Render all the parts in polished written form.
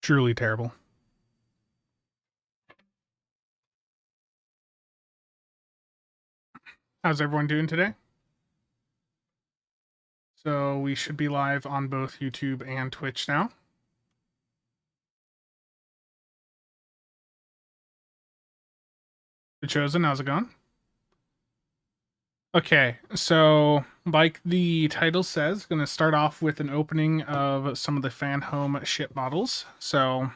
Truly terrible. How's everyone doing today? So we should be live on both YouTube and Twitch now. The Chosen, how's it going? Okay, so like the title says, going to start off with an opening of some of the Fanhome ship models. So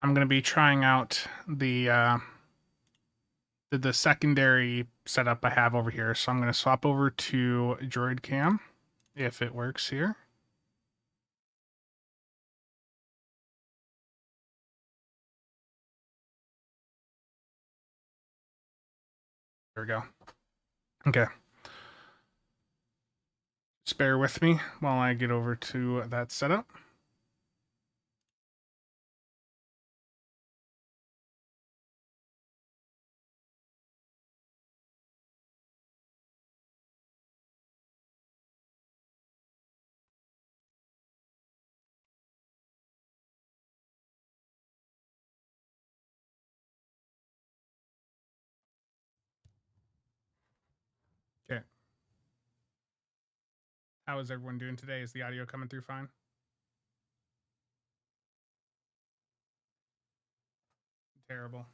I'm going to be trying out the secondary setup I have over here. So I'm going to swap over to Droid Cam if it works here. There we go. Okay. Just bear with me while I get over to that setup. Okay. How is everyone doing today? Is the audio coming through fine? Terrible.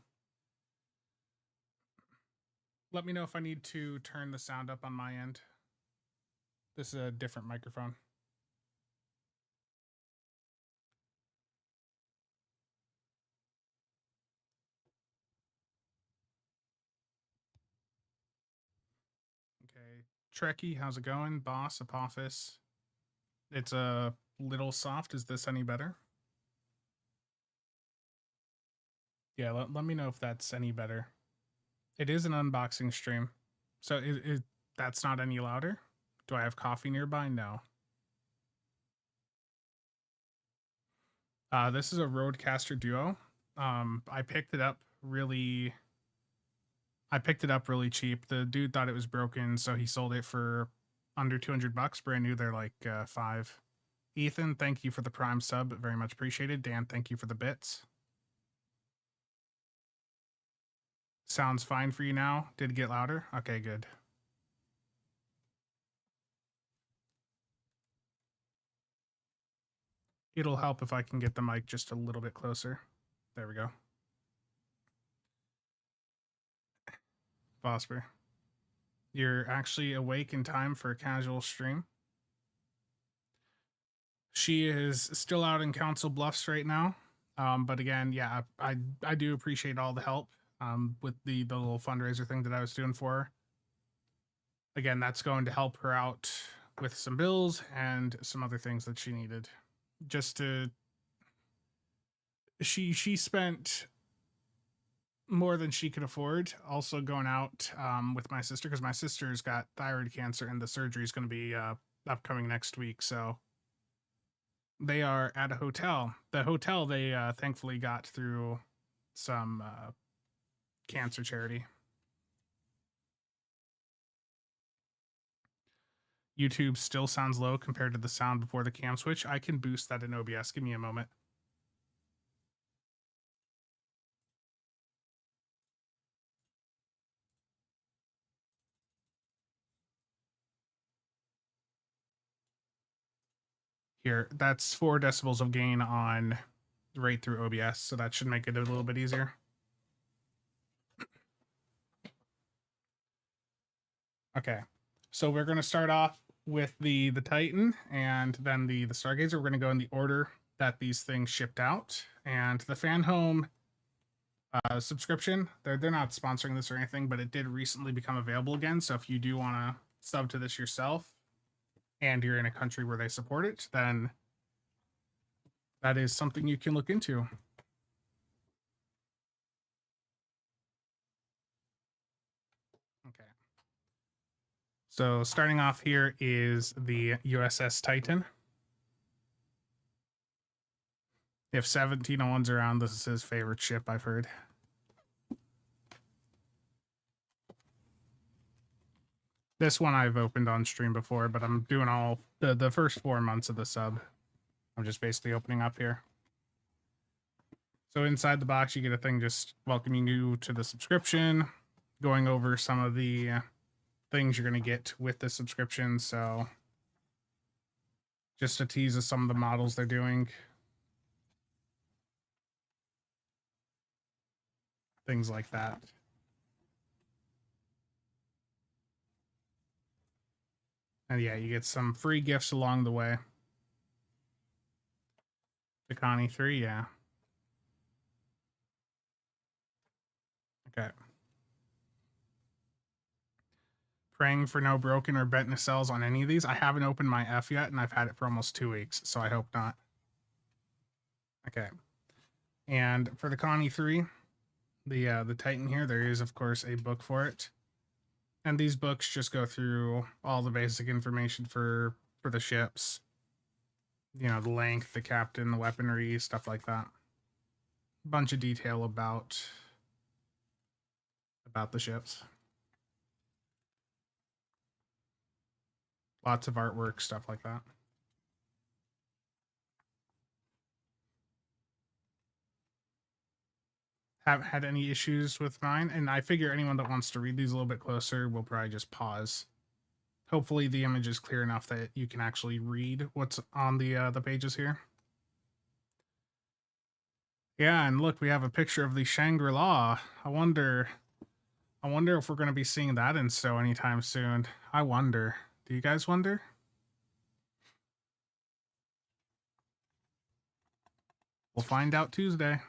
Let me know if I need to turn the sound up on my end. This is a different microphone. Okay. Trekkie, how's it going? Boss, Apophis. It's a little soft. Is this any better? Yeah, let me know if that's any better. It is an unboxing stream. So that's not any louder? Do I have coffee nearby? No. This is a Rodecaster Duo. I picked it up really cheap. The dude thought it was broken, so he sold it for under $200. Brand new, they're like $5. Ethan, thank you for the Prime sub. Very much appreciated. Dan, thank you for the bits. Sounds fine for you now? Did it get louder? Okay, good. It'll help if I can get the mic just a little bit closer. There we go. Vosper, you're actually awake in time for a casual stream. She is still out in Council Bluffs right now. But again, yeah, I do appreciate all the help with the little fundraiser thing that I was doing for her. Again, that's going to help her out with some bills and some other things that she needed. Just to she spent more than she could afford also going out with my sister, because my sister's got thyroid cancer and the surgery is going to be upcoming next week. So they are at a hotel. The hotel they thankfully got through some cancer charity. YouTube still sounds low compared to the sound before the cam switch. I can boost that in OBS. Give me a moment. Here, that's 4 decibels of gain on right through OBS, so that should make it a little bit easier. Okay, so we're going to start off with the Titan and then the Stargazer. We're going to go in the order that these things shipped out. And the Fanhome subscription, they're not sponsoring this or anything, but it did recently become available again. So if you do want to sub to this yourself and you're in a country where they support it, then that is something you can look into. Okay. So starting off here is the USS Titan. If 1701's around, this is his favorite ship, I've heard. This one I've opened on stream before, but I'm doing all the first 4 months of the sub. I'm just basically opening up here. So inside the box, you get a thing just welcoming you to the subscription, going over some of the things you're going to get with the subscription. So just a tease of some of the models they're doing. Things like that. And yeah, you get some free gifts along the way. The Connie 3, yeah. Okay. Praying for no broken or bent nacelles on any of these. I haven't opened my F yet, and I've had it for almost 2 weeks, so I hope not. Okay. And for the Connie 3, the Titan here, there is, of course, a book for it. And these books just go through all the basic information for the ships. You know, the length, the captain, the weaponry, stuff like that. A bunch of detail about the ships. Lots of artwork, stuff like that. Haven't had any issues with mine, and I figure anyone that wants to read these a little bit closer will probably just pause. Hopefully the image is clear enough that you can actually read what's on the pages here. Yeah, and look, we have a picture of the Shangri-La. I wonder if we're going to be seeing that in STO anytime soon. I wonder. Do you guys wonder? We'll find out Tuesday.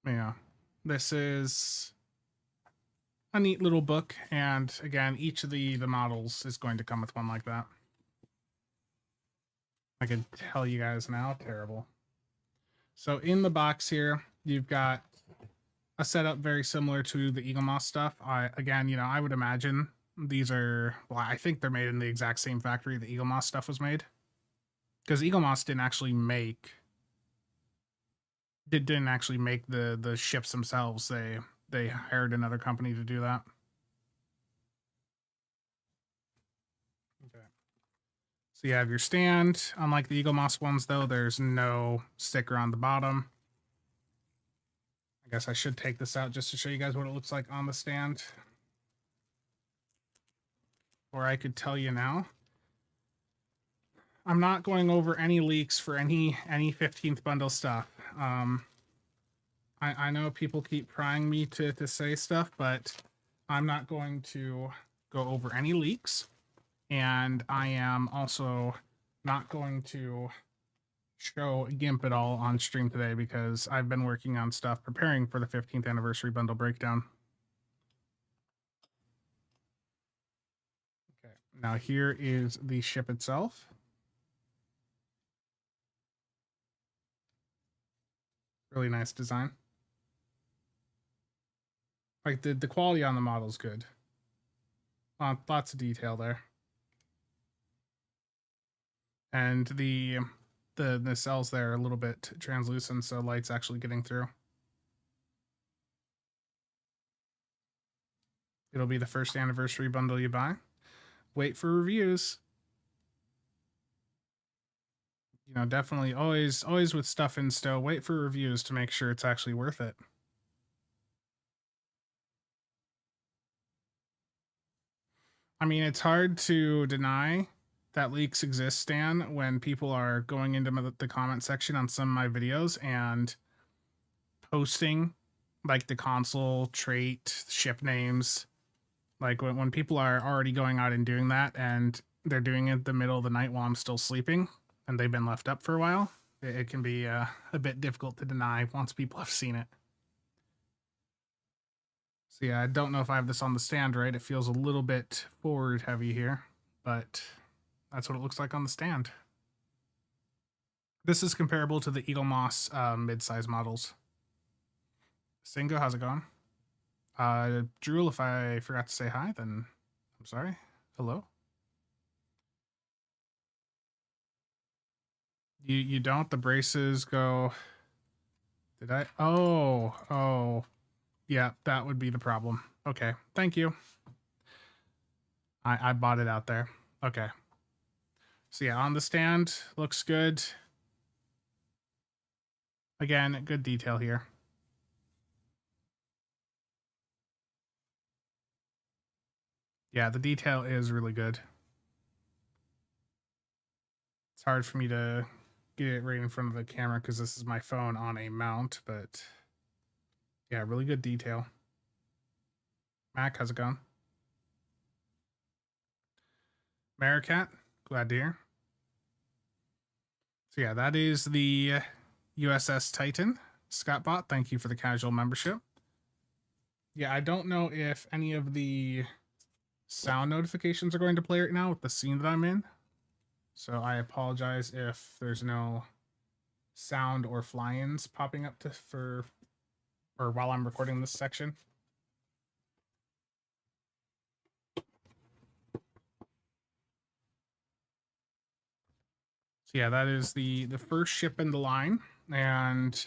Yeah, this is a neat little book, and again, each of the models is going to come with one like that. I can tell you guys now, terrible. So in the box here, you've got a setup very similar to the Eagle Moss stuff. Again, you know, I would imagine these are, well, I think they're made in the exact same factory the Eagle Moss stuff was made, because Eagle Moss didn't actually make the ships themselves. They hired another company to do that. Okay. So you have your stand. Unlike the Eagle Moss ones, though, there's no sticker on the bottom. I guess I should take this out just to show you guys what it looks like on the stand. Or I could tell you now. I'm not going over any leaks for any 15th bundle stuff. I know people keep prying me to say stuff, but I'm not going to go over any leaks. And I am also not going to show GIMP at all on stream today because I've been working on stuff preparing for the 15th anniversary bundle breakdown. Okay, now here is the ship itself. Really nice design. Like the quality on the model is good. Lots of detail there. And the cells there are a little bit translucent, so light's actually getting through. It'll be the first anniversary bundle you buy. Wait for reviews. You know, definitely always with stuff in STO, wait for reviews to make sure it's actually worth it. I mean, it's hard to deny that leaks exist, Stan, when people are going into the comment section on some of my videos and posting like the console, trait, ship names. Like when people are already going out and doing that and they're doing it in the middle of the night while I'm still sleeping and they've been left up for a while, it can be a bit difficult to deny once people have seen it. So yeah, I don't know if I have this on the stand right. It feels a little bit forward heavy here, but that's what it looks like on the stand. This is comparable to the Eagle Moss mid-size models. Singo, how's it going? Drew, if I forgot to say hi, then I'm sorry. Hello. You don't? The braces go... Did I? Oh. Yeah, that would be the problem. Okay, thank you. I bought it out there. Okay. So yeah, on the stand, looks good. Again, good detail here. Yeah, the detail is really good. It's hard for me to get it right in front of the camera because this is my phone on a mount, but yeah, really good detail. Mac, how's it going? Maricat, glad to hear. So yeah, that is the USS Titan. Scottbot, thank you for the casual membership. Yeah, I don't know if any of the sound notifications are going to play right now with the scene that I'm in. So I apologize if there's no sound or fly-ins popping up or while I'm recording this section. So yeah, that is the first ship in the line. And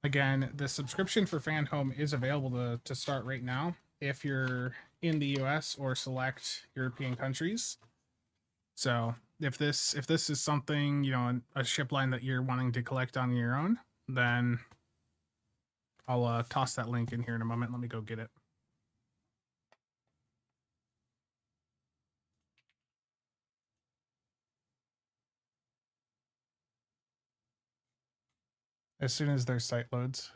again, the subscription for Fanhome is available to start right now if you're in the US or select European countries. So if this is something, you know, a ship line that you're wanting to collect on your own, then I'll toss that link in here in a moment. Let me go get it. As soon as their site loads.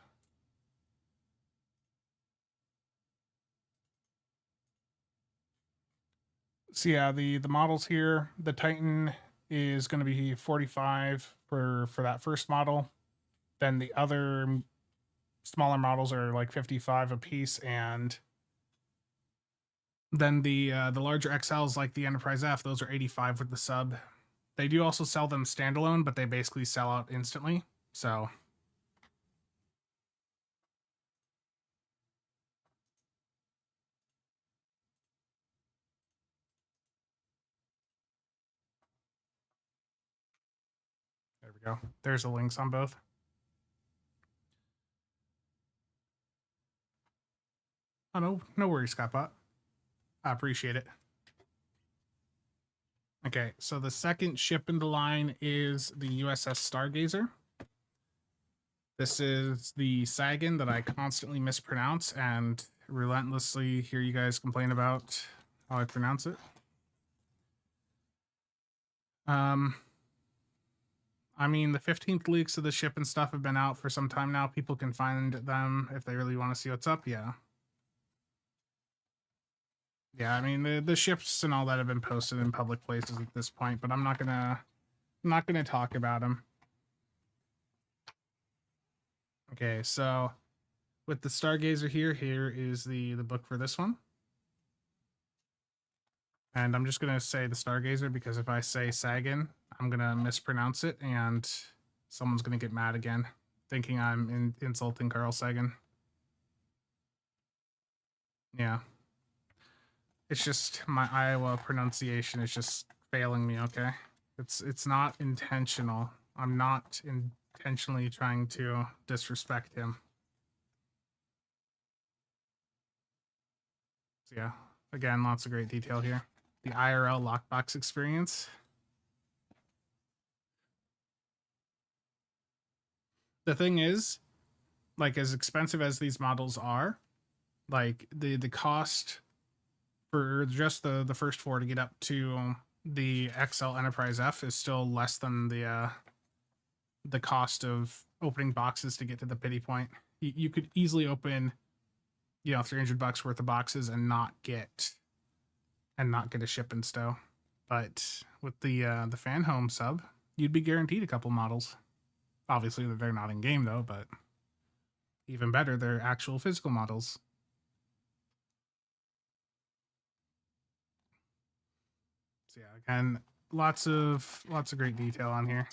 So yeah, the models here, the Titan is going to be 45 for that first model. Then the other smaller models are like 55 a piece, and then the larger XLs like the Enterprise-F, those are 85 with the sub. They do also sell them standalone, but they basically sell out instantly. So there we go. There's the links on both. Oh, no worries, Scottbot. I appreciate it. Okay, so the second ship in the line is the USS Stargazer. This is the Sagan that I constantly mispronounce and relentlessly hear you guys complain about how I pronounce it. I mean, the 15th leaks of the ship and stuff have been out for some time now. People can find them if they really want to see what's up. Yeah. Yeah, I mean the ships and all that have been posted in public places at this point, but I'm not gonna talk about them. Okay, so with the Stargazer here is the book for this one. And I'm just gonna say the Stargazer because if I say Sagan, I'm gonna mispronounce it and someone's gonna get mad again, thinking I'm insulting Carl Sagan. Yeah. It's just my Iowa pronunciation is just failing me, okay? It's not intentional. I'm not intentionally trying to disrespect him. So yeah, again, lots of great detail here. The IRL lockbox experience. The thing is, like as expensive as these models are, like the cost for just the first four to get up to the XL Enterprise-F is still less than the cost of opening boxes to get to the pity point. You could easily open, you know, $300 worth of boxes and not get a ship and stow. But with the Fanhome sub, you'd be guaranteed a couple models. Obviously, they're not in game though, but even better, they're actual physical models. So yeah, again, lots of great detail on here.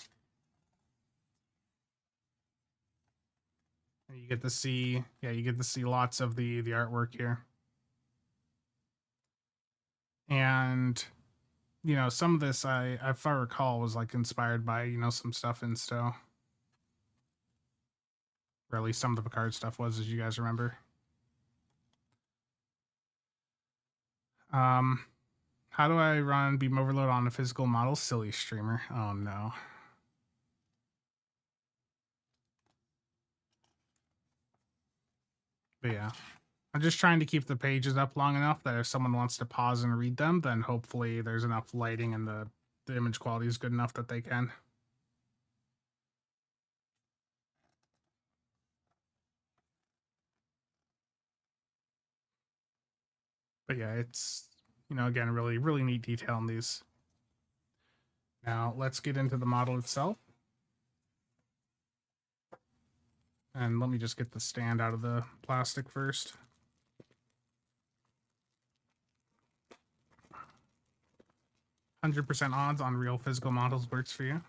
And you get to see, yeah, you get to see lots of the artwork here. And you know, some of this if I recall, was like inspired by, you know, some stuff in STO. Or at least some of the Picard stuff was, as you guys remember. How do I run beam overload on a physical model? Silly streamer. Oh no. But yeah, I'm just trying to keep the pages up long enough that if someone wants to pause and read them, then hopefully there's enough lighting and the image quality is good enough that they can. But yeah, it's, you know, again, really, really neat detail in these. Now let's get into the model itself. And let me just get the stand out of the plastic first. %100 odds on real physical models works for you.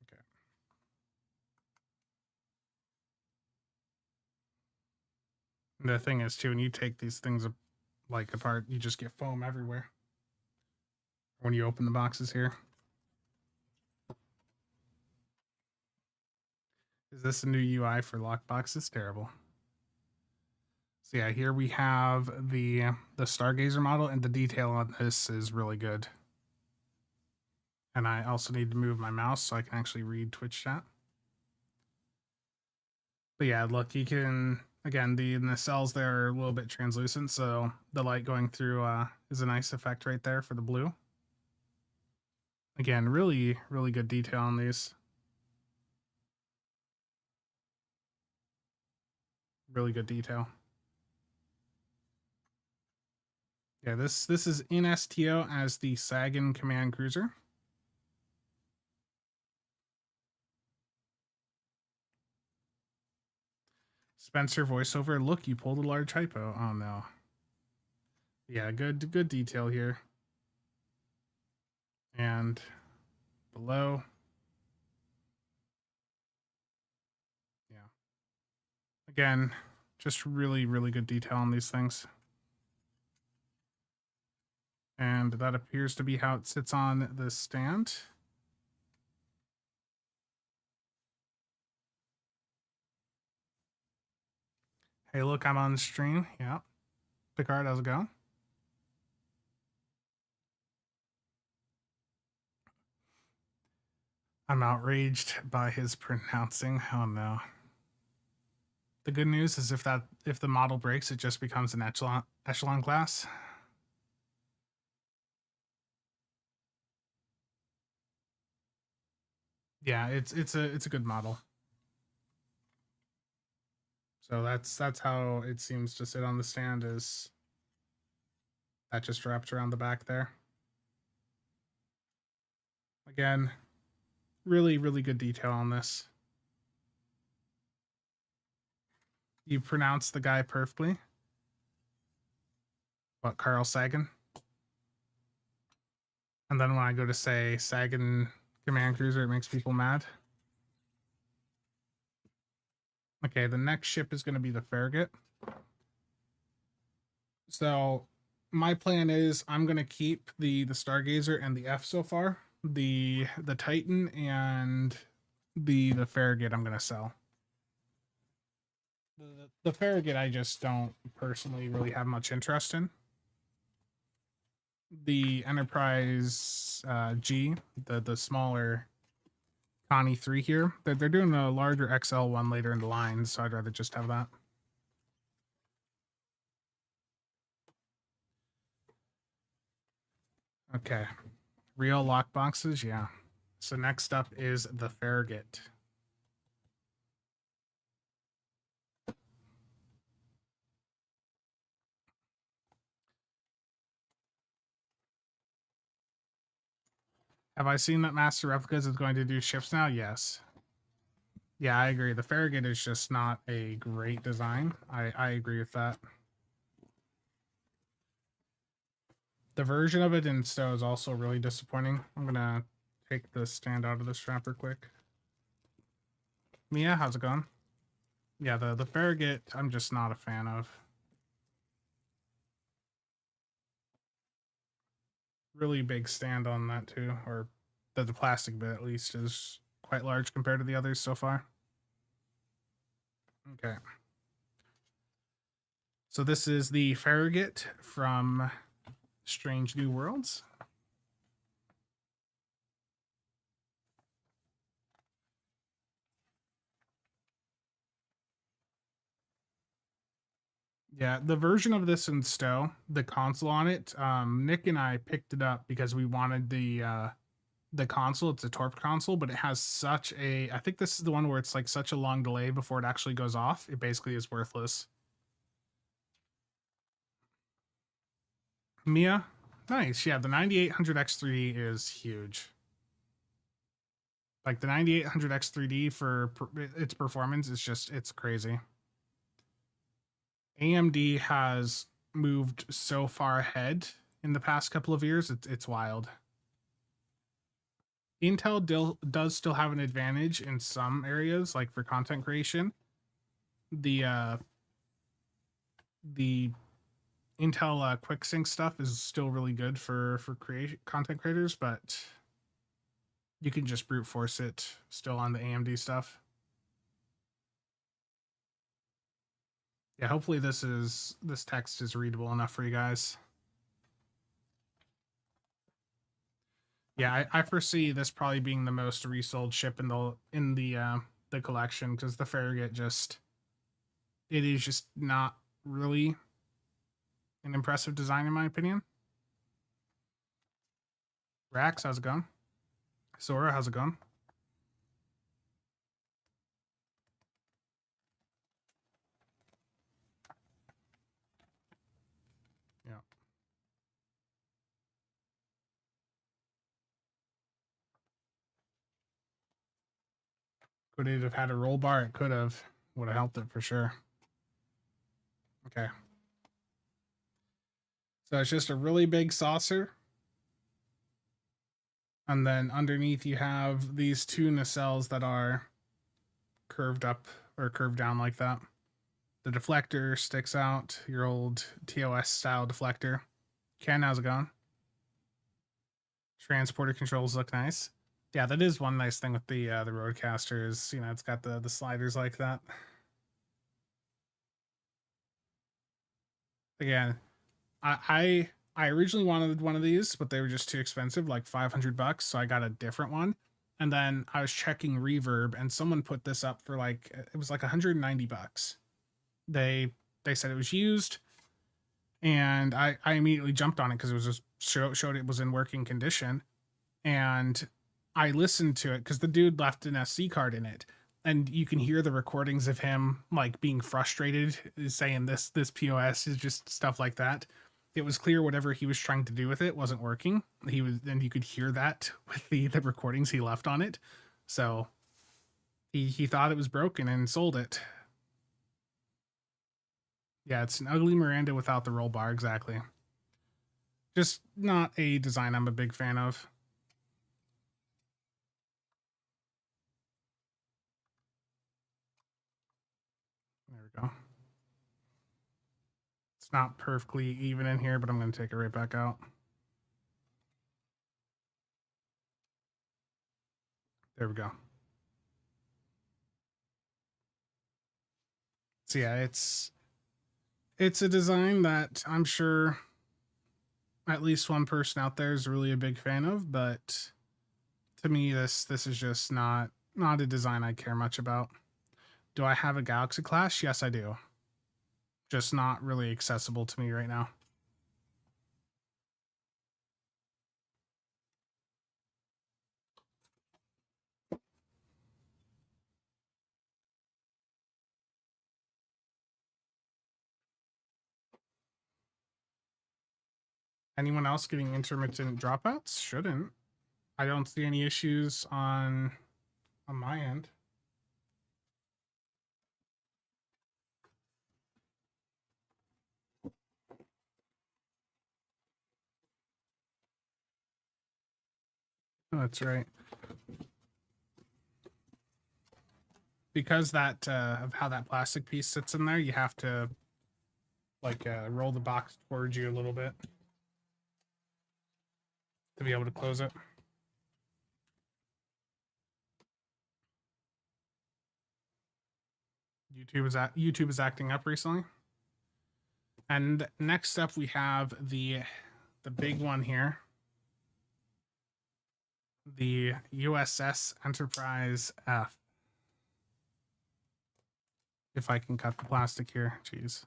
Okay. And the thing is, too, when you take these things like apart, you just get foam everywhere when you open the boxes here. Is this a new UI for lockboxes? Terrible. So yeah, here we have the Stargazer model, and the detail on this is really good. And I also need to move my mouse so I can actually read Twitch chat. But yeah, look, you can, again, the nacelles there are a little bit translucent, so the light going through is a nice effect right there for the blue. Again, really, really good detail on these. Really good detail. Yeah, this is in STO as the Sagan Command Cruiser. Spencer voiceover. Look, you pulled a large hypo. Oh no. Yeah, good detail here. And below. Yeah. Again, just really, really good detail on these things. And that appears to be how it sits on the stand. Hey, look, I'm on the stream. Yeah. Picard, how's it going? I'm outraged by his pronouncing. Oh no. The good news is if the model breaks, it just becomes an echelon class. Yeah, it's a good model. So that's how it seems to sit on the stand, is that just wrapped around the back there. Again, really, really good detail on this. You pronounce the guy perfectly. What, Carl Sagan? And then when I go to say Sagan Command Cruiser, it makes people mad. Okay, the next ship is going to be the Farragut. So my plan is I'm going to keep the Stargazer and the F so far. The Titan and the Farragut I'm going to sell. The Farragut I just don't personally really have much interest in. The Enterprise G, the smaller Connie 3 here, they're doing a larger XL one later in the line, so I'd rather just have that. Okay, real lock boxes, yeah. So next up is the Farragut. Have I seen that Master Replicas is going to do ships now? Yes. Yeah, I agree. The Farragut is just not a great design. I agree with that. The version of it in STO is also really disappointing. I'm going to take the stand out of the strapper quick. Mia, how's it going? Yeah, the Farragut, I'm just not a fan of. Really big stand on that too, or the plastic bit at least is quite large compared to the others so far. Okay. So this is the Farragut from Strange New Worlds. Yeah, the version of this in STO, the console on it, Nick and I picked it up because we wanted the console. It's a Torp console, but it has such a, I think this is the one where it's like such a long delay before it actually goes off. It basically is worthless. Mia, nice. Yeah, the 9800X3D is huge. Like the 9800X3D for its performance is just, it's crazy. AMD has moved so far ahead in the past couple of years. It's wild. Intel does still have an advantage in some areas, like for content creation. The Intel QuickSync stuff is still really good for content creators, but you can just brute force it still on the AMD stuff. Yeah, hopefully this text is readable enough for you guys. Yeah, I foresee this probably being the most resold ship in the collection, because the Farragut it is just not really an impressive design in my opinion. Rax, how's it going? Sora, how's it going? Yeah. Could it have had a roll bar? It could have. Would have helped it for sure. Okay. So it's just a really big saucer. And then underneath you have these two nacelles that are curved up or curved down like that. The deflector sticks out, your old TOS style deflector. Ken, how's it going? Transporter controls look nice. Yeah, that is one nice thing with the Roadcaster is, you know, it's got the sliders like that. Again, I originally wanted one of these, but they were just too expensive, like $500. So I got a different one. And then I was checking Reverb, and someone put this up for like, it was like $190. They said it was used, and I immediately jumped on it because it was just showed it was in working condition, and I listened to it because the dude left an SD card in it, and you can hear the recordings of him like being frustrated, saying this POS is just stuff like that. It was clear whatever he was trying to do with it wasn't working. And you could hear that with the recordings he left on it. So he thought it was broken and sold it. Yeah, it's an ugly Miranda without the roll bar, exactly. Just not a design I'm a big fan of. There we go. It's not perfectly even in here, but I'm going to take it right back out. There we go. So yeah, it's a design that I'm sure at least one person out there is really a big fan of, but to me this is just not a design I care much about. Do I have a Galaxy class? Yes, I do. Just not really accessible to me right now. Anyone else getting intermittent dropouts? Shouldn't. I don't see any issues on my end. Oh, that's right. Because that of how that plastic piece sits in there, you have to like roll the box towards you a little bit to be able to close it. YouTube is acting up recently. And next up we have the big one here. The USS Enterprise-F. If I can cut the plastic here, jeez.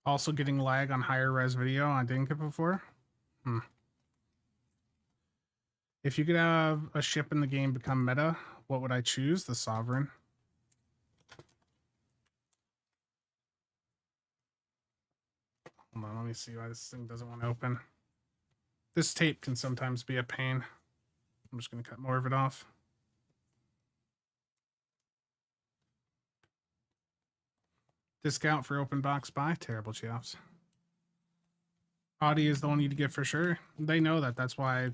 Also getting lag on higher res video. I didn't get before. If you could have a ship in the game become meta, what would I choose? The Sovereign. Hold on, let me see why this thing doesn't want to open. This tape can sometimes be a pain. I'm just going to cut more of it off. Discount for open box buy. Terrible chaps. Audi is the one you need to get for sure. They know that. That's why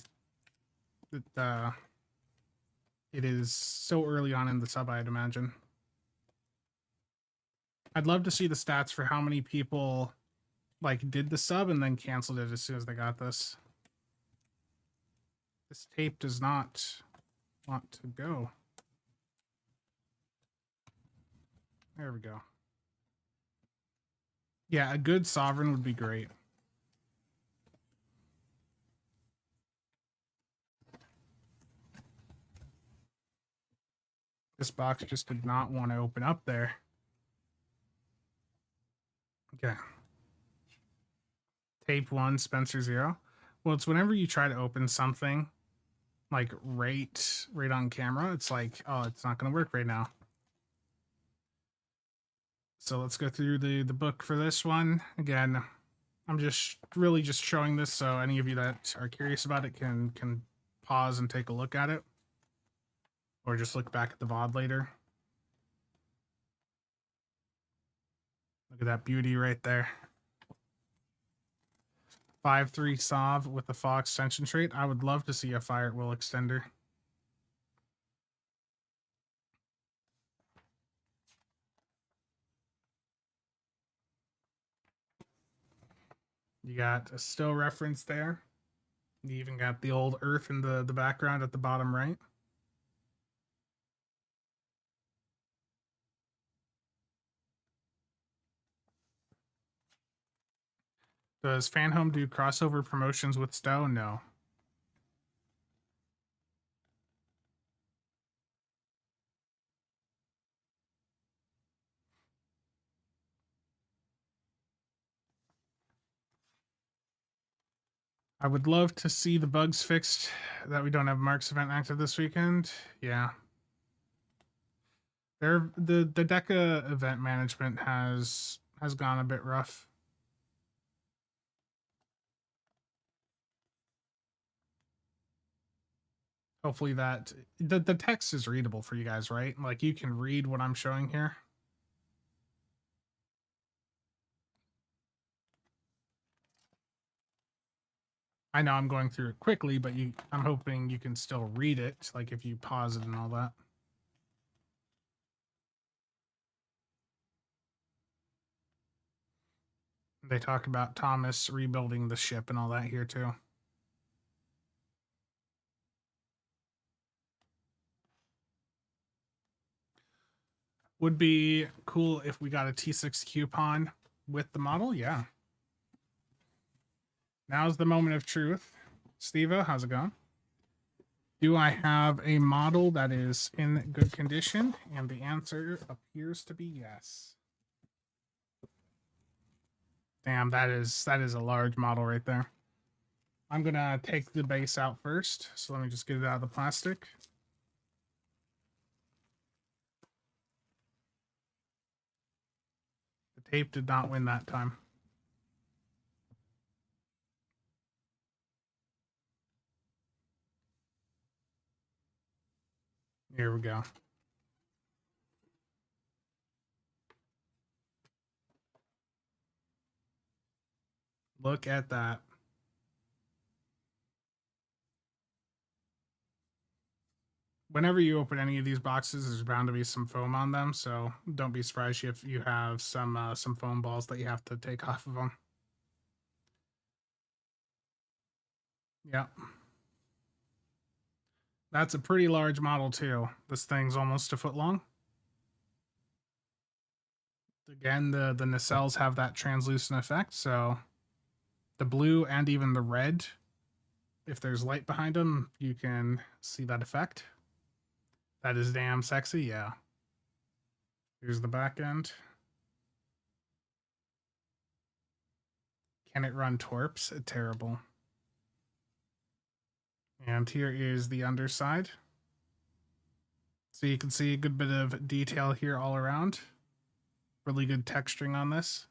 it is so early on in the sub, I'd imagine. I'd love to see the stats for how many people like did the sub and then canceled it as soon as they got this. This tape does not want to go. There we go. Yeah, a good Sovereign would be great. This box just did not want to open up there. Okay. Tape 1, Spencer 0. Well, it's whenever you try to open something like right on camera, it's like, oh, it's not going to work right now. So let's go through the book for this one. Again, I'm just really just showing this so any of you that are curious about it can pause and take a look at it. Or just look back at the VOD later. Look at that beauty right there. 5.3 SOV with the FAW extension trait. I would love to see a Fire at Will extender. You got a STO reference there. You even got the old Earth in the background at the bottom right. Does Fanhome do crossover promotions with STO? No. I would love to see the bugs fixed that we don't have Mark's event active this weekend. Yeah. The DECA event management has gone a bit rough. Hopefully that the text is readable for you guys, right? Like you can read what I'm showing here. I know I'm going through it quickly, but I'm hoping you can still read it, like if you pause it and all that. They talk about Thomas rebuilding the ship and all that here too. Would be cool if we got a T6 coupon with the model. Yeah. Now's the moment of truth. Steve-O, how's it going? Do I have a model that is in good condition? And the answer appears to be yes. Damn, that is a large model right there. I'm gonna take the base out first. So let me just get it out of the plastic. The tape did not win that time. Here we go. Look at that. Whenever you open any of these boxes, there's bound to be some foam on them, so don't be surprised if you have some foam balls that you have to take off of them. Yeah. That's a pretty large model too. This thing's almost a foot long. Again, the nacelles have that translucent effect, so the blue and even the red, if there's light behind them, you can see that effect. That is damn sexy, yeah. Here's the back end. Can it run torps? Terrible. And here is the underside. So you can see a good bit of detail here all around. Really good texturing on this.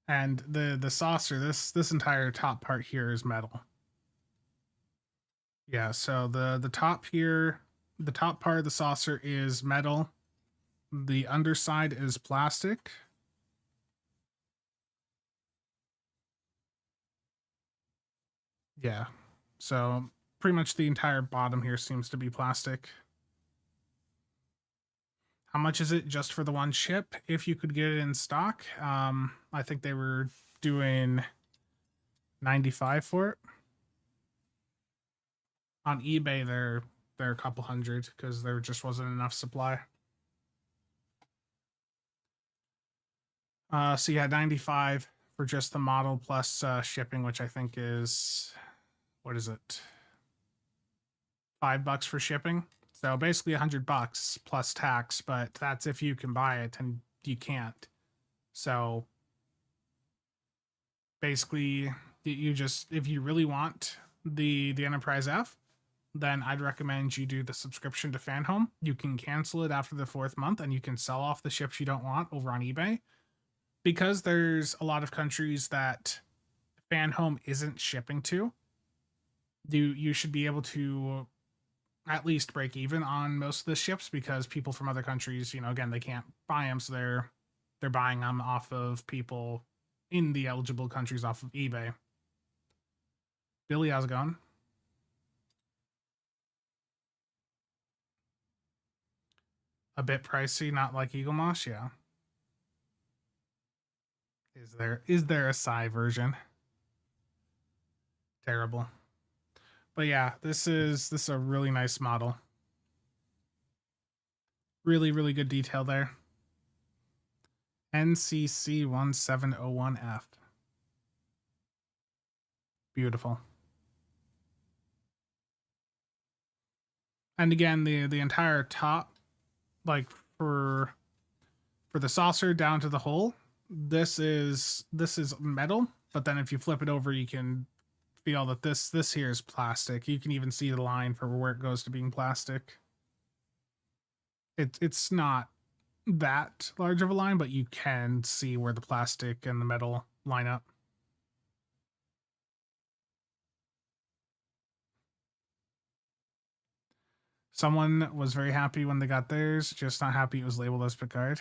And the saucer, this entire top part here is metal. Yeah, so the top here, the top part of the saucer is metal. The underside is plastic. Yeah. So pretty much the entire bottom here seems to be plastic. How much is it just for the one ship? If you could get it in stock, I think they were doing 95 for it. On eBay, they're a couple hundred because there just wasn't enough supply. So yeah, 95 for just the model plus shipping, which I think is, what is it? $5 for shipping. So basically $100 plus tax, but that's if you can buy it, and you can't. So basically, you just, if you really want the Enterprise-F, then I'd recommend you do the subscription to Fanhome. You can cancel it after the 4th month, and you can sell off the ships you don't want over on eBay. Because there's a lot of countries that Fanhome isn't shipping to, you should be able to at least break even on most of the ships, because people from other countries, you know, again, they can't buy them, so they're buying them off of people in the eligible countries off of eBay. Billy, how's it going? A bit pricey, not like Eagle Moss, yeah. Is there a Psy version? Terrible. But yeah, this is a really nice model. Really, really good detail there. NCC 1701F. Beautiful. And again, the entire top, like for the saucer down to the hull, this is metal, but then if you flip it over, you can feel that this here is plastic. You can even see the line for where it goes to being plastic. It's not that large of a line, but you can see where the plastic and the metal line up. Someone was very happy when they got theirs, just not happy it was labeled as Picard.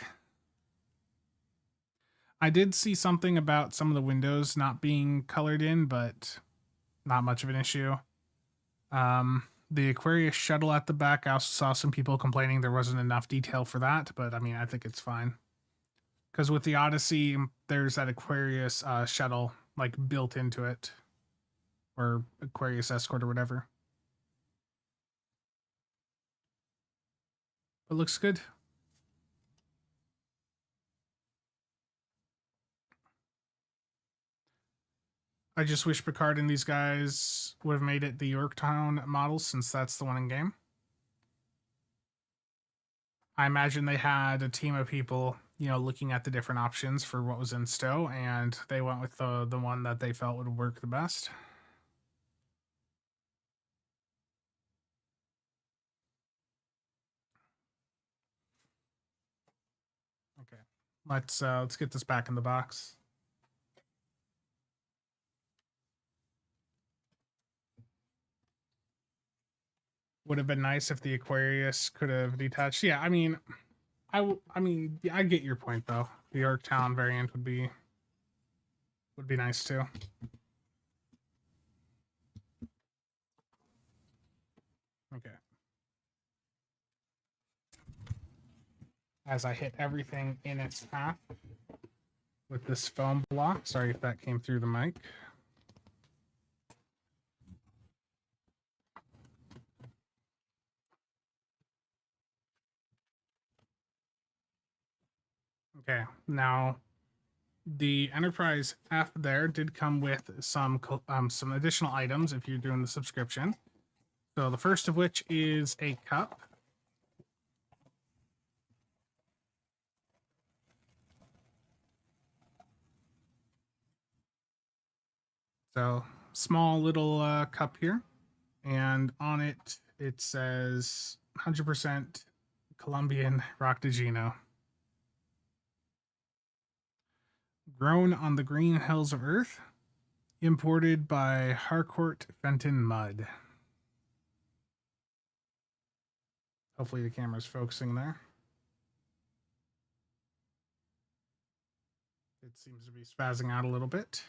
I did see something about some of the windows not being colored in, but not much of an issue. The Aquarius shuttle at the back, I also saw some people complaining there wasn't enough detail for that, but I mean, I think it's fine. Because with the Odyssey, there's that Aquarius shuttle like built into it, or Aquarius Escort or whatever. It looks good. I just wish Picard and these guys would have made it the Yorktown model, since that's the one in game. I imagine they had a team of people, you know, looking at the different options for what was in STO, and they went with the one that they felt would work the best. Okay, let's get this back in the box. Would have been nice if the Aquarius could have detached. Yeah, I mean, I get your point though. The Yorktown variant would be nice too. Okay. As I hit everything in its path with this foam block. Sorry if that came through the mic. Okay, now the Enterprise-F there did come with some additional items if you're doing the subscription. So the first of which is a cup. So small little cup here, and on it it says 100% Colombian Rock de Gino. Grown on the green hills of Earth, imported by Harcourt Fenton Mud. Hopefully the camera's focusing there. It seems to be spazzing out a little bit.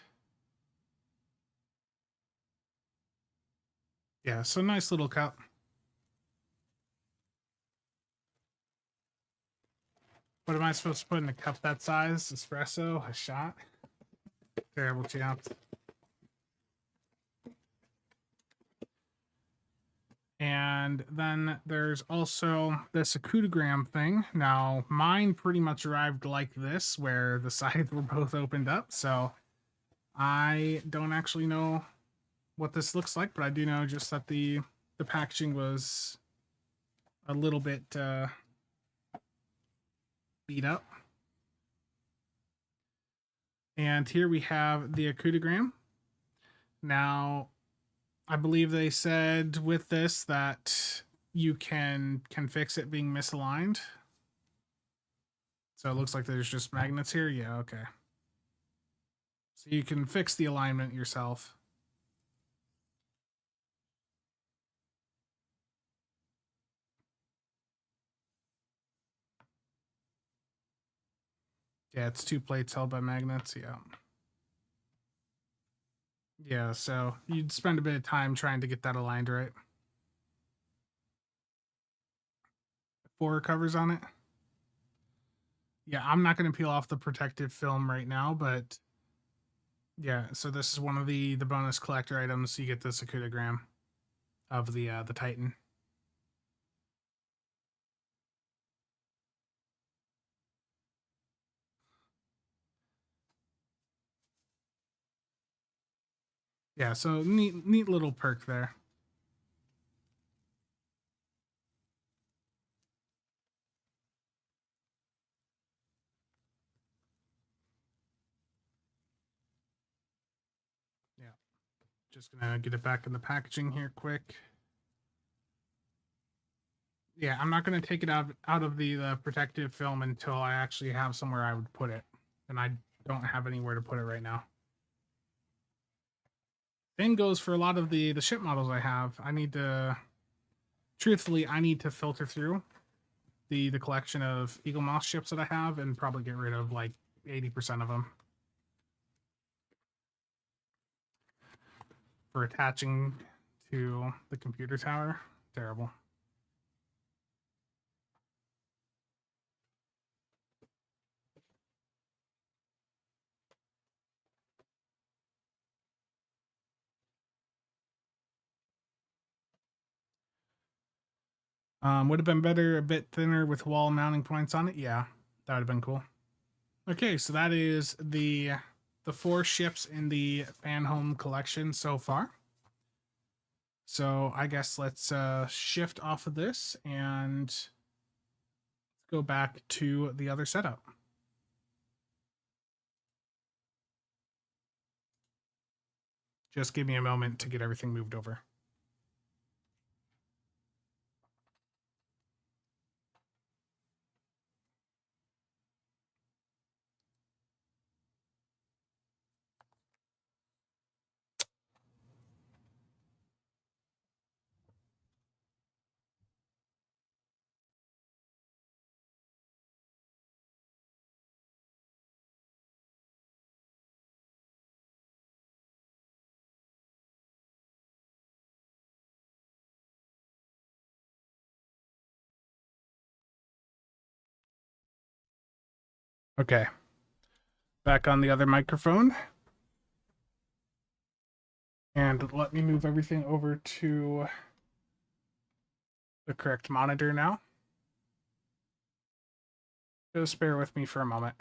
Yeah, so nice little cup. What am I supposed to put in a cup that size? Espresso? A shot? Terrible chance. And then there's also this acutogram thing. Now, mine pretty much arrived like this, where the sides were both opened up. So I don't actually know what this looks like, but I do know just that the packaging was a little bit beat up. And here we have the acutogram. Now, I believe they said with this that you can fix it being misaligned. So it looks like there's just magnets here. Yeah, okay. So you can fix the alignment yourself. Yeah, it's 2 plates held by magnets. Yeah. Yeah, so you'd spend a bit of time trying to get that aligned right. 4 covers on it. Yeah, I'm not going to peel off the protective film right now, but yeah, so this is one of the bonus collector items. You get this acutogram of the Titan. Yeah, so neat little perk there. Yeah. Just gonna get it back in the packaging here quick. Yeah, I'm not gonna take it out of the protective film until I actually have somewhere I would put it. And I don't have anywhere to put it right now. Same goes for a lot of the ship models I have. I need to truthfully filter through the collection of Eagle Moss ships that I have and probably get rid of like 80% of them for attaching to the computer tower. Terrible. Would have been better a bit thinner with wall mounting points on it. Yeah, that would have been cool. Okay, so that is the 4 ships in the Fanhome collection so far. So I guess let's shift off of this and go back to the other setup. Just give me a moment to get everything moved over. Okay. Back on the other microphone. And let me move everything over to the correct monitor now. Just bear with me for a moment.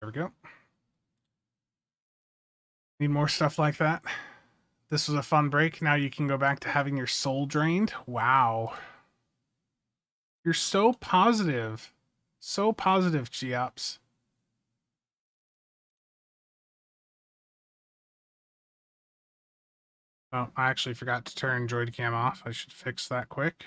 There we go. Need more stuff like that. This was a fun break. Now you can go back to having your soul drained. Wow. You're so positive. So positive, Geops. Oh, I actually forgot to turn droid cam off. I should fix that quick.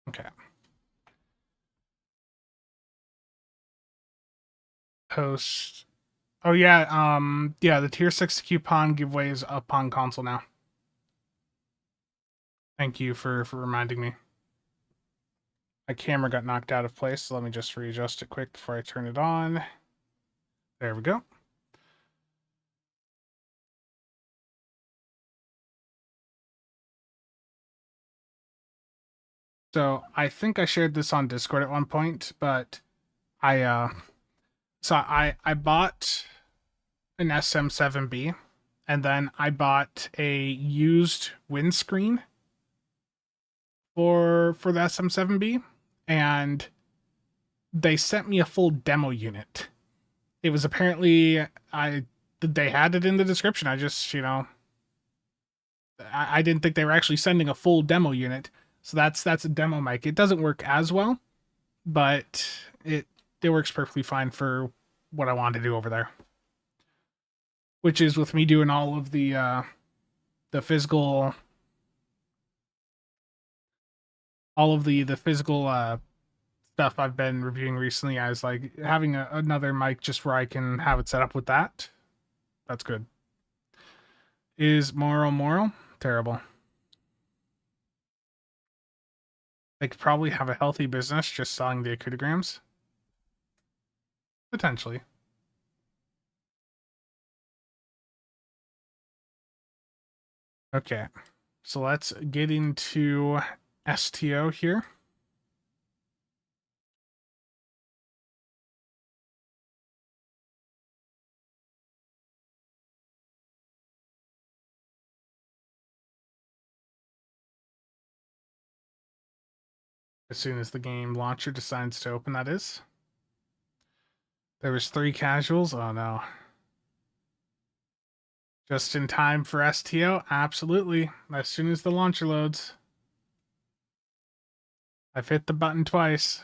Okay. Post. Oh yeah, the tier 6 coupon giveaway is up on console now. Thank you for reminding me. My camera got knocked out of place, so let me just readjust it quick before I turn it on. There we go. So I think I shared this on Discord at one point, but I bought an SM7B, and then I bought a used windscreen for the SM7B, and they sent me a full demo unit. It was apparently they had it in the description. I just, I didn't think they were actually sending a full demo unit. So that's a demo mic. It doesn't work as well, but it works perfectly fine for what I wanted to do over there. Which is with me doing all of the physical, stuff I've been reviewing recently. I was like having another mic just where I can have it set up with that. That's good. Is moral terrible? They could probably have a healthy business just selling the acutograms. Potentially. Okay. So let's get into STO here. As soon as the game launcher decides to open, that is. There was 3 casuals. Oh no. Just in time for STO? Absolutely. As soon as the launcher loads. I've hit the button twice.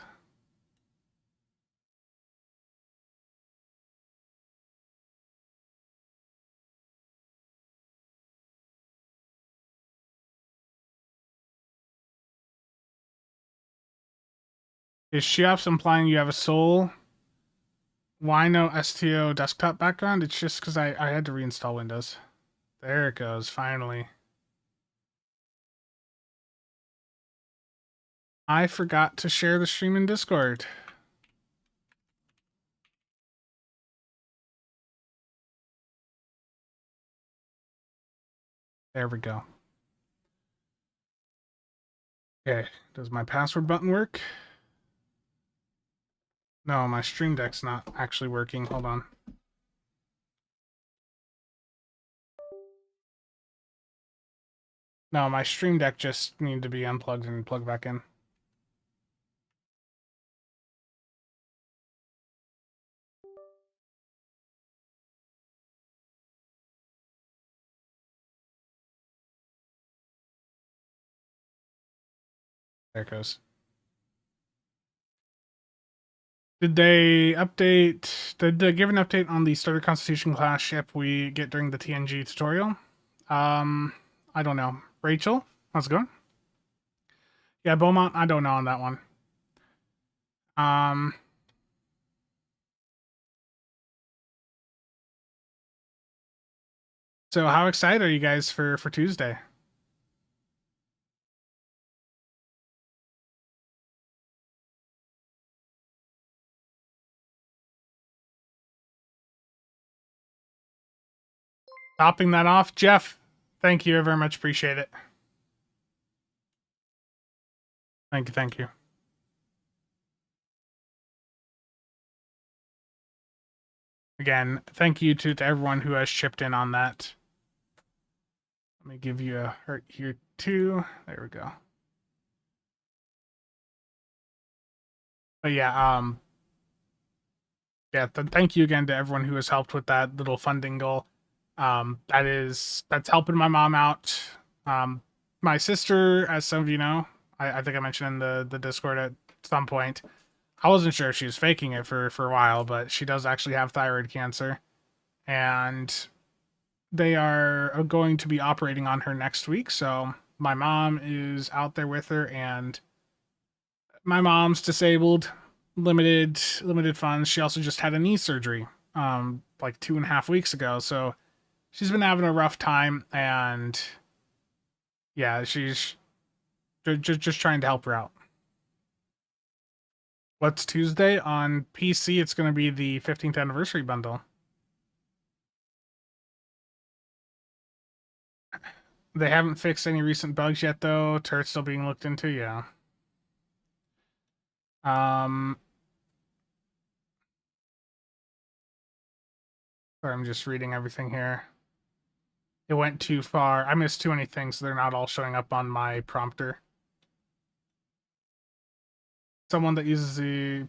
Is Sheops implying you have a soul? Why no STO desktop background? It's just because I had to reinstall Windows. There it goes, finally. I forgot to share the stream in Discord. There we go. Okay, does my password button work? No, my Stream Deck's not actually working. Hold on. No, my Stream Deck just needed to be unplugged and plugged back in. There it goes. Did they update? Did they give an update on the Starter Constitution class ship we get during the TNG tutorial? I don't know. Rachel, how's it going? Yeah, Beaumont, I don't know on that one. So how excited are you guys for Tuesday? Topping that off, Jeff, thank you very much. Appreciate it. Thank you. Thank you. Again, thank you to everyone who has chipped in on that. Let me give you a heart here too. There we go. But yeah, thank you again to everyone who has helped with that little funding goal. That's helping my mom out. My sister, as some of you know, I think I mentioned in the Discord at some point. I wasn't sure if she was faking it for a while, but she does actually have thyroid cancer, and they are going to be operating on her next week. So my mom is out there with her, and my mom's disabled, limited funds. She also just had a knee surgery, like 2.5 weeks ago. So she's been having a rough time, and yeah, she's just trying to help her out. What's Tuesday on PC? It's going to be the 15th anniversary bundle. They haven't fixed any recent bugs yet, though. Turret's still being looked into. Yeah. Sorry, I'm just reading everything here. It went too far. I missed too many things, so they're not all showing up on my prompter. Someone that uses the...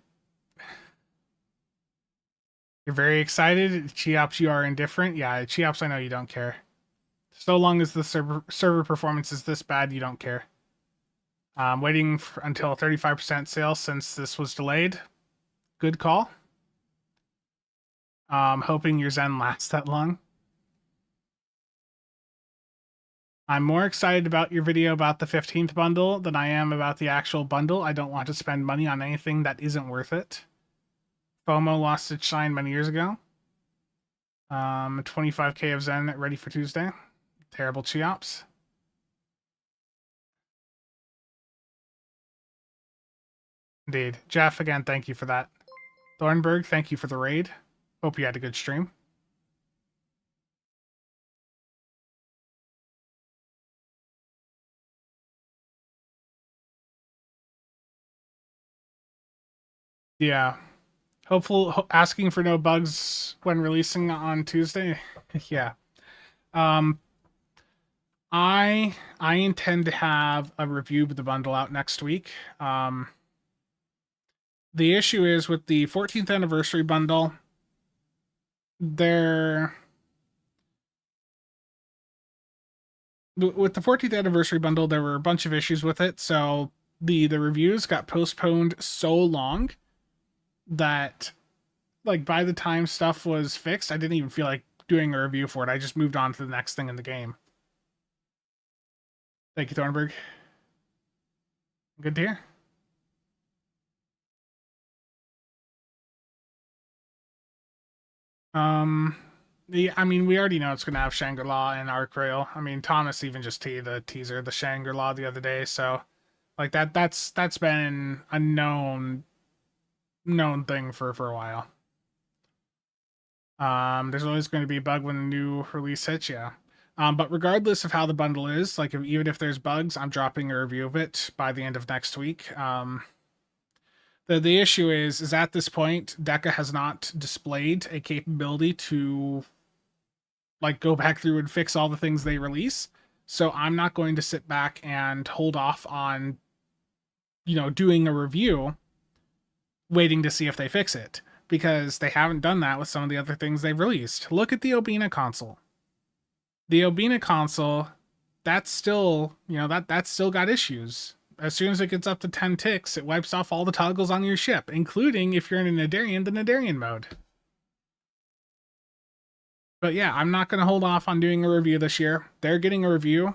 You're very excited. Cheops, you are indifferent. Yeah, Cheops, I know you don't care. So long as the server performance is this bad, you don't care. Waiting until 35% sale since this was delayed. Good call. Hoping your Zen lasts that long. I'm more excited about your video about the 15th bundle than I am about the actual bundle. I don't want to spend money on anything that isn't worth it. FOMO lost its shine many years ago. 25k of Zen ready for Tuesday. Terrible Cheops. Indeed. Jeff, again, thank you for that. Thornburg, thank you for the raid. Hope you had a good stream. Yeah. Asking for no bugs when releasing on Tuesday. Yeah. I intend to have a review of the bundle out next week. The issue is with the 14th anniversary bundle, with the 14th anniversary bundle, there were a bunch of issues with it. So the reviews got postponed so long that, like, by the time stuff was fixed, I didn't even feel like doing a review for it. I just moved on to the next thing in the game. Thank you, Thornburg. Good to hear. I mean, we already know it's going to have Shangri-La and Arc Rail. I mean, Thomas even just teased the teaser, the Shangri-La the other day. So, like that's been a known thing for a while. There's always going to be a bug when a new release hits, yeah. But regardless of how the bundle is, like even if there's bugs, I'm dropping a review of it by the end of next week. The issue is at this point, Deca has not displayed a capability to, like, go back through and fix all the things they release. So I'm not going to sit back and hold off on, doing a review, waiting to see if they fix it, because they haven't done that with some of the other things they've released. Look at the Obina console. The Obina console, that's still, that's still got issues. As soon as it gets up to 10 ticks, it wipes off all the toggles on your ship, including if you're in a Nadarian, the Nadarian mode. But yeah, I'm not going to hold off on doing a review this year. They're getting a review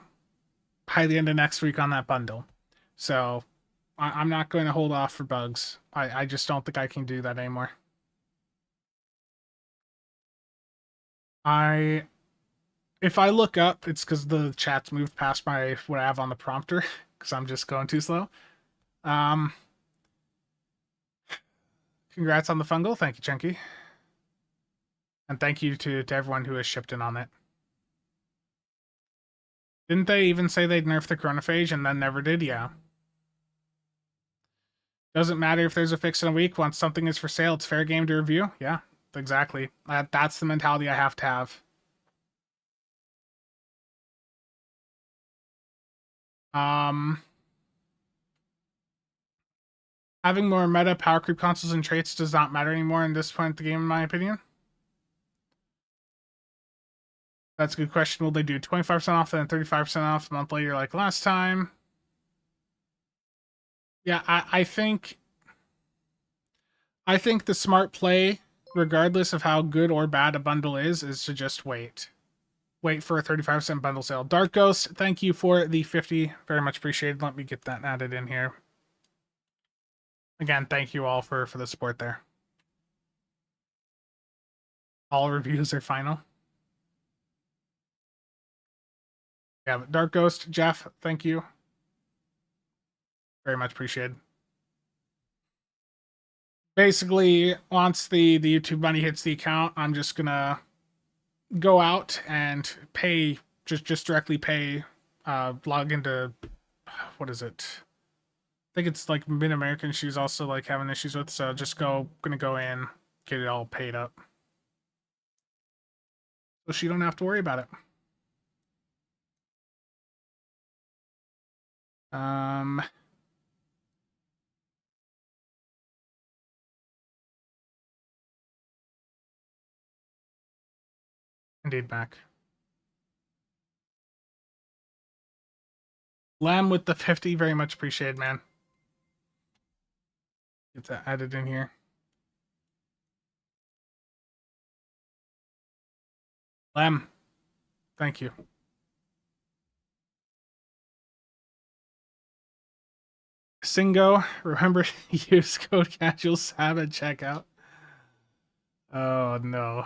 by the end of next week on that bundle. So I'm not going to hold off for bugs. I just don't think I can do that anymore. If I look up, it's because the chat's moved past what I have on the prompter, because I'm just going too slow. Congrats on the fungal. Thank you, Chunky. And thank you to everyone who has shipped in on it. Didn't they even say they'd nerf the chronophage and then never did? Yeah. Doesn't matter if there's a fix in a week. Once something is for sale, it's fair game to review. Yeah, exactly. That's the mentality I have to have. Having more meta power creep consoles and traits does not matter anymore in this point of the game, in my opinion. That's a good question. Will they do 25% off and 35% off a month later like last time? Yeah, I think the smart play, regardless of how good or bad a bundle is to just wait. Wait for a 35% bundle sale. Dark Ghost, thank you for the 50. Very much appreciated. Let me get that added in here. Again, thank you all for the support there. All reviews are final. Yeah, but Dark Ghost, Jeff, thank you. Very much appreciated. Basically, once the YouTube money hits the account, I'm just gonna go out and pay, just directly pay, log into, what is it? I think it's like Mid-American she's also like having issues with, so just gonna go in, get it all paid up. So she don't have to worry about it. Indeed, back. Lamb with the 50, very much appreciated, man. Get that added in here. Lamb, thank you. Singo, remember to use code CasualSAB at checkout. Oh no.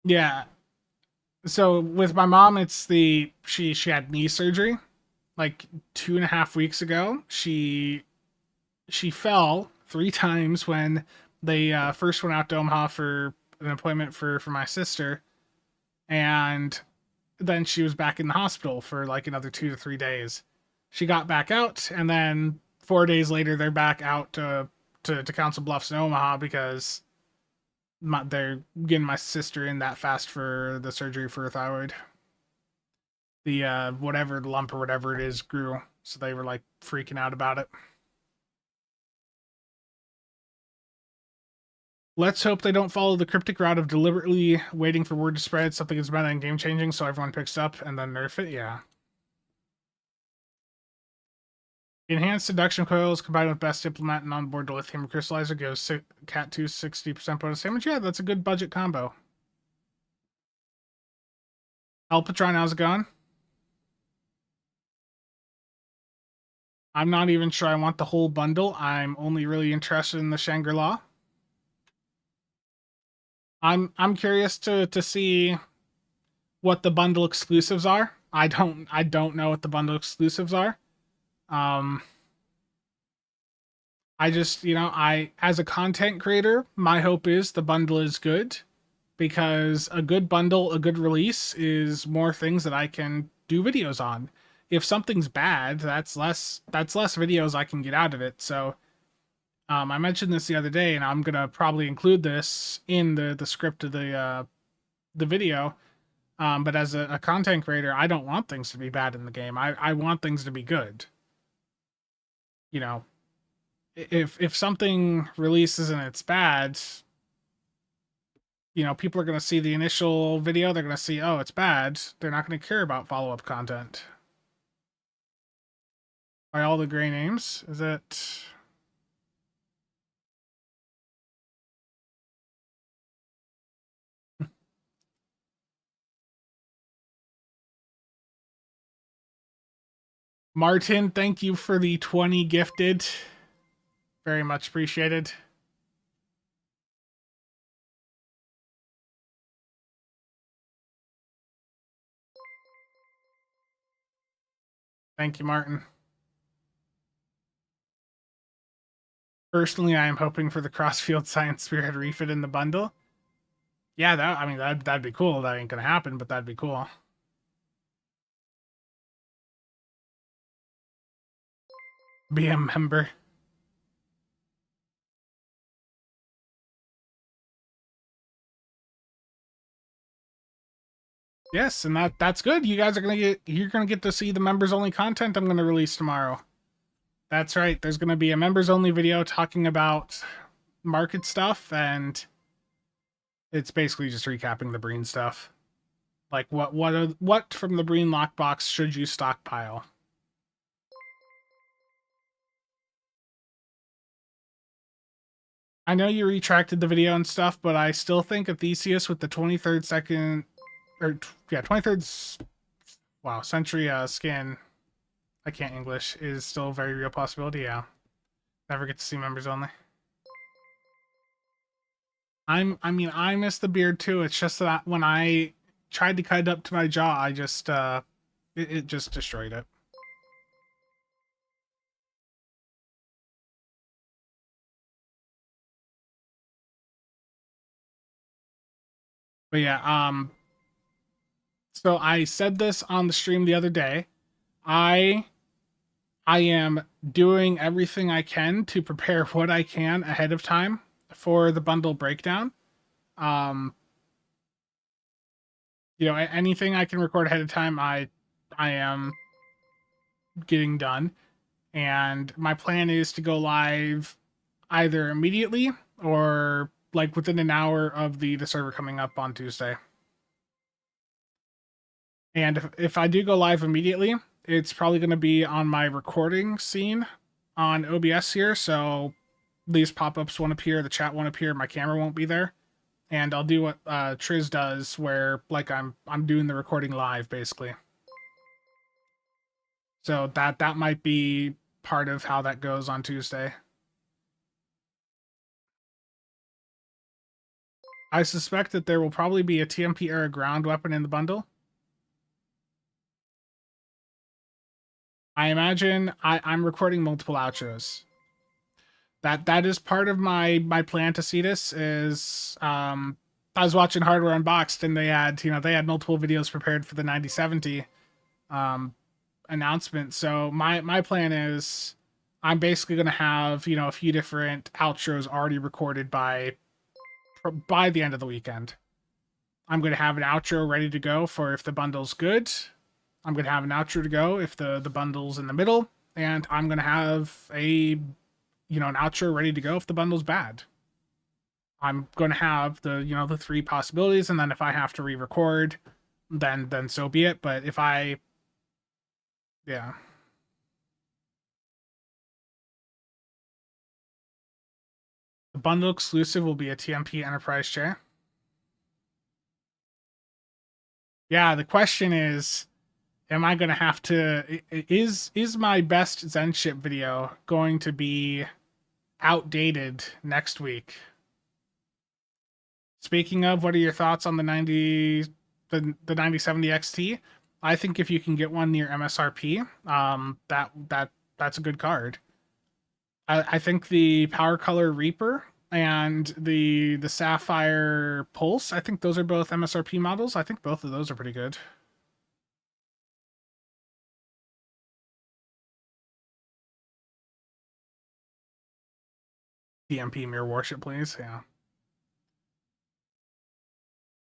Yeah. So with my mom, it's she had knee surgery like 2.5 weeks ago. She fell 3 times when they first went out to Omaha for an appointment for my sister, and then she was back in the hospital for like another 2 to 3 days. She got back out, and then 4 days later they're back out to Council Bluffs in Omaha because they're getting my sister in that fast for the surgery for a thyroid. The whatever the lump or whatever it is grew, so they were like freaking out about it. Let's hope they don't follow the cryptic route of deliberately waiting for word to spread something is meta and game changing so everyone picks up and then nerf it. Yeah. Enhanced induction coils combined with best implement and onboard lithium crystallizer gives Cat 2 60% bonus damage. Yeah, that's a good budget combo. Alpatron, how's it going? I'm not even sure I want the whole bundle. I'm only really interested in the Shangri-La. I'm curious to see what the bundle exclusives are. I don't know what the bundle exclusives are. I just, I as a content creator, my hope is the bundle is good because a good bundle, a good release is more things that I can do videos on. If something's bad, that's less videos I can get out of it. So I mentioned this the other day, and I'm gonna probably include this in the script of the video. But as a content creator, I don't want things to be bad in the game. I want things to be good. You know, if something releases and it's bad, people are going to see the initial video. They're going to see, oh, it's bad. They're not going to care about follow-up content. By all the gray names, is it... Martin, thank you for the 20 gifted. Very much appreciated. Thank you, Martin. Personally, I am hoping for the Crossfield Science Spearhead refit in the bundle. Yeah, I mean, that'd be cool. That ain't gonna happen, but that'd be cool. Be a member. Yes, and that's good. You guys are you're gonna get to see the members only content I'm gonna release tomorrow. That's right. There's gonna be a members only video talking about market stuff, and it's basically just recapping the Breen stuff. Like what from the Breen lockbox should you stockpile? I know you retracted the video and stuff, but I still think a Theseus with the 23rd second, or yeah, 23rd, wow, century skin, I can't English, is still a very real possibility. Yeah, never get to see members only. I mean, I miss the beard too. It's just that when I tried to cut it up to my jaw, I just it just destroyed it. But yeah, so I said this on the stream the other day. I I am doing everything I can to prepare what I can ahead of time for the bundle breakdown. Um, anything I can record ahead of time, I am getting done. And my plan is to go live either immediately or like within an hour of the server coming up on Tuesday. And if I do go live immediately, it's probably going to be on my recording scene on OBS here. So these pop-ups won't appear, the chat won't appear, my camera won't be there. And I'll do what Triz does, where like I'm doing the recording live basically. So that might be part of how that goes on Tuesday. I suspect that there will probably be a TMP era ground weapon in the bundle. I imagine I'm recording multiple outros. That is part of my plan to see this is I was watching Hardware Unboxed and they had multiple videos prepared for the 9070 announcement. So my plan is I'm basically going to have, a few different outros already recorded by the end of the weekend. I'm going to have an outro ready to go for if the bundle's good. I'm going to have an outro to go if the bundle's in the middle, and I'm going to have an outro ready to go if the bundle's bad. I'm going to have the three possibilities, and then if I have to re-record, then so be it. But if yeah. The bundle exclusive will be a TMP Enterprise J. Yeah, the question is, am I going to have to... Is my best Zen ship video going to be outdated next week? Speaking of, what are your thoughts on the 9070 XT? I think if you can get one near MSRP, that's a good card. I think the Power Color Reaper and the Sapphire Pulse, I think those are both MSRP models. I think both of those are pretty good. DMP Mirror Warship, please. Yeah.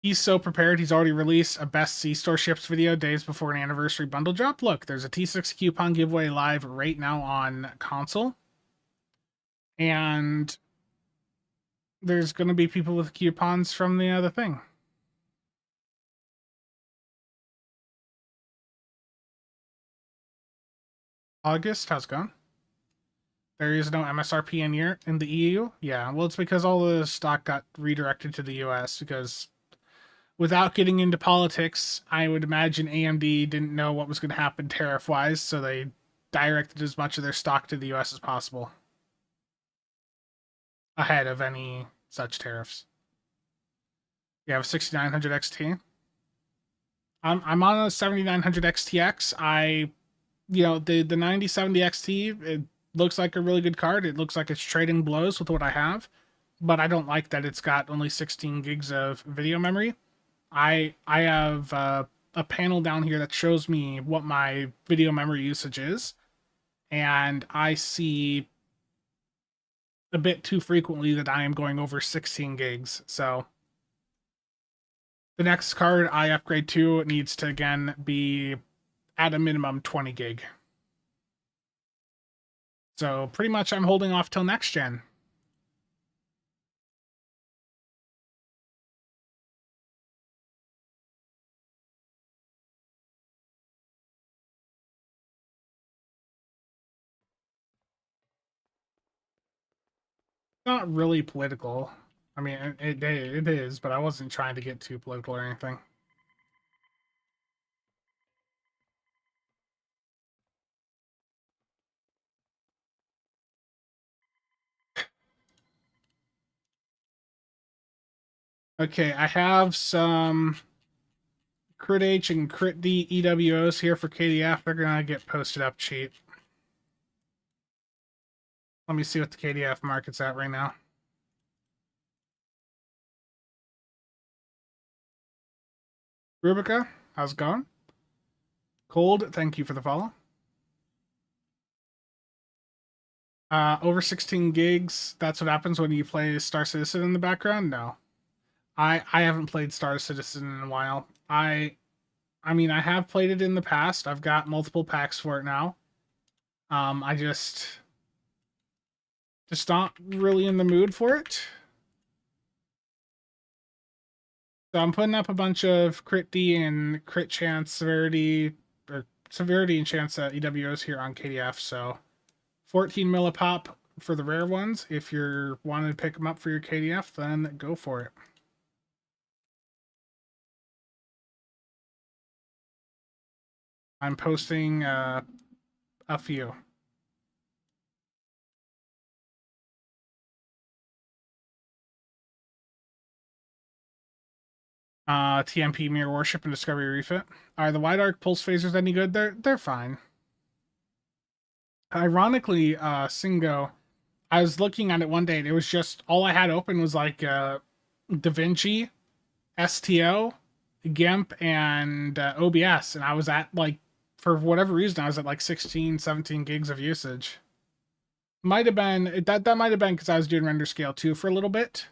He's so prepared. He's already released a best C-Store ships video days before an anniversary bundle drop. Look, there's a T6 coupon giveaway live right now on console. And there's going to be people with coupons from the other thing. August, how's it going? There is no MSRP in the EU? Yeah, well, it's because all the stock got redirected to the US because without getting into politics, I would imagine AMD didn't know what was going to happen tariff-wise, so they directed as much of their stock to the US as possible ahead of any such tariffs. You have a 6900 XT. I'm on a 7900 XTX. The 9070 XT, it looks like a really good card. It looks like it's trading blows with what I have. but I don't like that it's got only 16 gigs of video memory. I have a panel down here that shows me what my video memory usage is, and I see a bit too frequently that I am going over 16 gigs. So the next card I upgrade to needs to again be at a minimum 20 gig. So pretty much I'm holding off till next gen. Not really political. I mean, it is, but I wasn't trying to get too political or anything. Okay, I have some Crit H and Crit D EWOs here for KDF. They're gonna get posted up cheap. Let me see what the KDF market's at right now. Rubica, how's it going? Cold, thank you for the follow. Over 16 gigs, that's what happens when you play Star Citizen in the background? No. I haven't played Star Citizen in a while. I mean, I have played it in the past. I've got multiple packs for it now. I just not really in the mood for it. So I'm putting up a bunch of crit D and crit chance severity, or severity and chance EWOs here on KDF. So 14 millipop for the rare ones. If you're wanting to pick them up for your KDF, then go for it. I'm posting a few. TMP Mirror Worship and Discovery Refit. Are the wide arc pulse phasers any good? They're fine. Ironically, Singo, I was looking at it one day and it was just all I had open was like Da Vinci, STO, GIMP, and OBS, and I was at like, for whatever reason, I was at like 16, 17 gigs of usage. Might have been that might have been because I was doing render scale 2 for a little bit.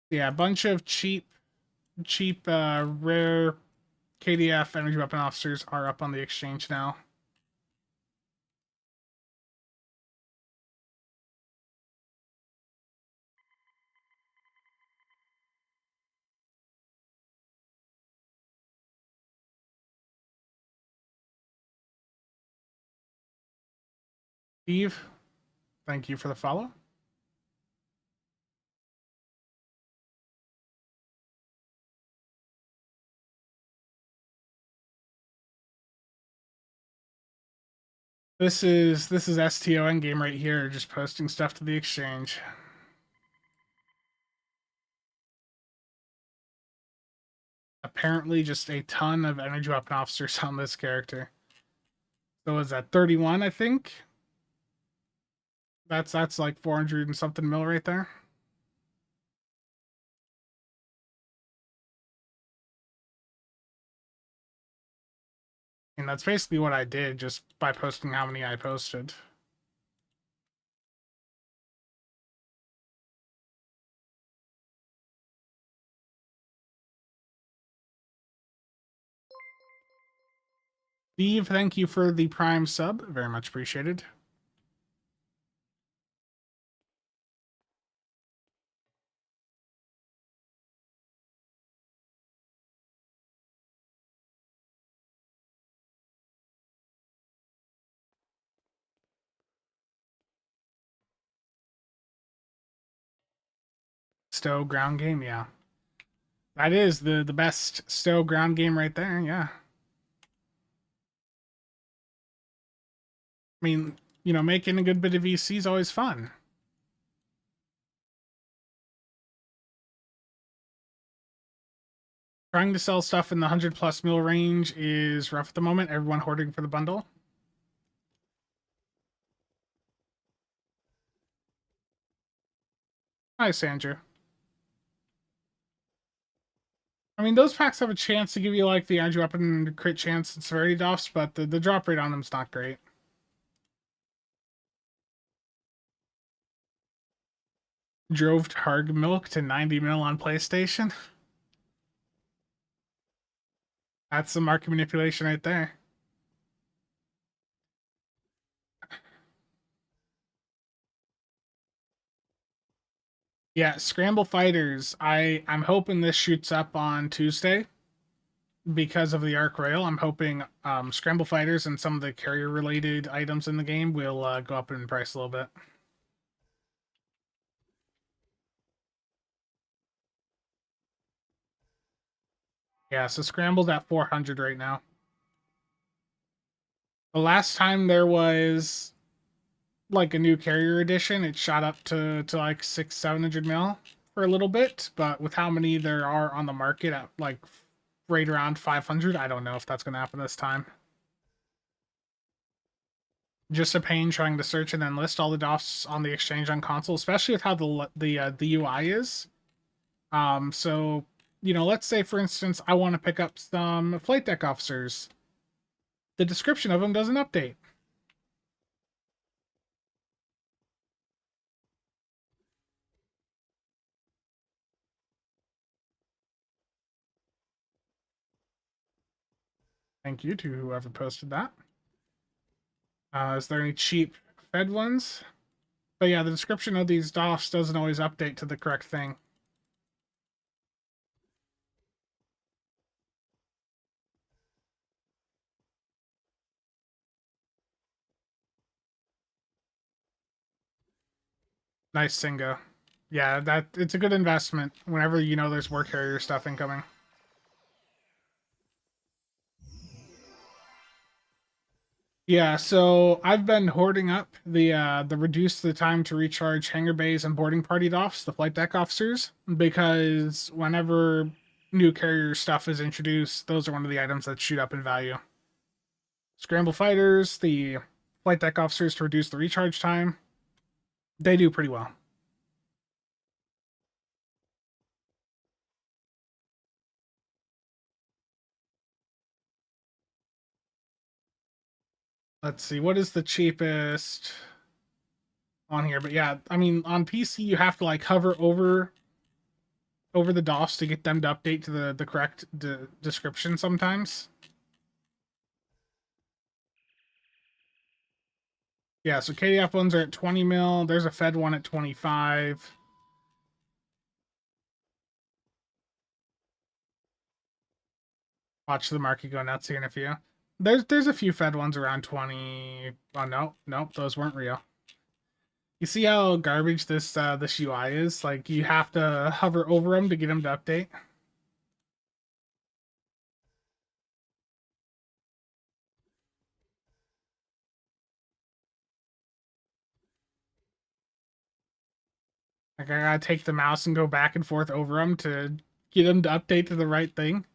Yeah, a bunch of cheap rare KDF energy weapon officers are up on the exchange now. Steve, thank you for the follow. This is STO Endgame right here, just posting stuff to the exchange. Apparently just a ton of energy weapon officers on this character. So is that 31, I think? That's like 400 and something mil right there. And that's basically what I did just by posting how many I posted. Steve, thank you for the Prime sub. Very much appreciated. STO ground game, yeah. That is the best STO ground game right there, yeah. I mean, you know, making a good bit of VC is always fun. Trying to sell stuff in the 100+ mil range is rough at the moment. Everyone hoarding for the bundle. Hi, Sandra. I mean, those packs have a chance to give you like the energy weapon crit chance and severity doffs, but the drop rate on them's not great. Drove Targ Milk to 90 mil on PlayStation. That's some market manipulation right there. Yeah, Scramble Fighters. I'm hoping this shoots up on Tuesday because of the Arc Rail. I'm hoping Scramble Fighters and some of the carrier related items in the game will go up in price a little bit. Yeah, so Scramble's at 400 right now. The last time there was like a new carrier edition, it shot up to like 600-700 mil for a little bit, but with how many there are on the market at like right around 500, I don't know if that's going to happen this time. Just a pain trying to search and then list all the DOFs on the exchange on console, especially with how the UI is. So let's say for instance I want to pick up some flight deck officers. The description of them doesn't update. Thank you to whoever posted that. Is there any cheap Fed ones? But yeah, the description of these DOFs doesn't always update to the correct thing. Nice Singa. Yeah, that it's a good investment whenever there's war carrier stuff incoming. Yeah, so I've been hoarding up the reduce the time to recharge hangar bays and boarding party DOFs, the flight deck officers, because whenever new carrier stuff is introduced, those are one of the items that shoot up in value. Scramble fighters, the flight deck officers to reduce the recharge time, they do pretty well. Let's see, what is the cheapest on here? But yeah, I mean, on PC you have to like hover over the DOFs to get them to update to the correct description sometimes. Yeah, so KDF ones are at 20 mil. There's a Fed one at 25. Watch the market go nuts here in a few. There's a few Fed ones around 20. Oh no, nope, those weren't real. You see how garbage this UI is? Like you have to hover over them to get them to update. Like I gotta take the mouse and go back and forth over them to get them to update to the right thing.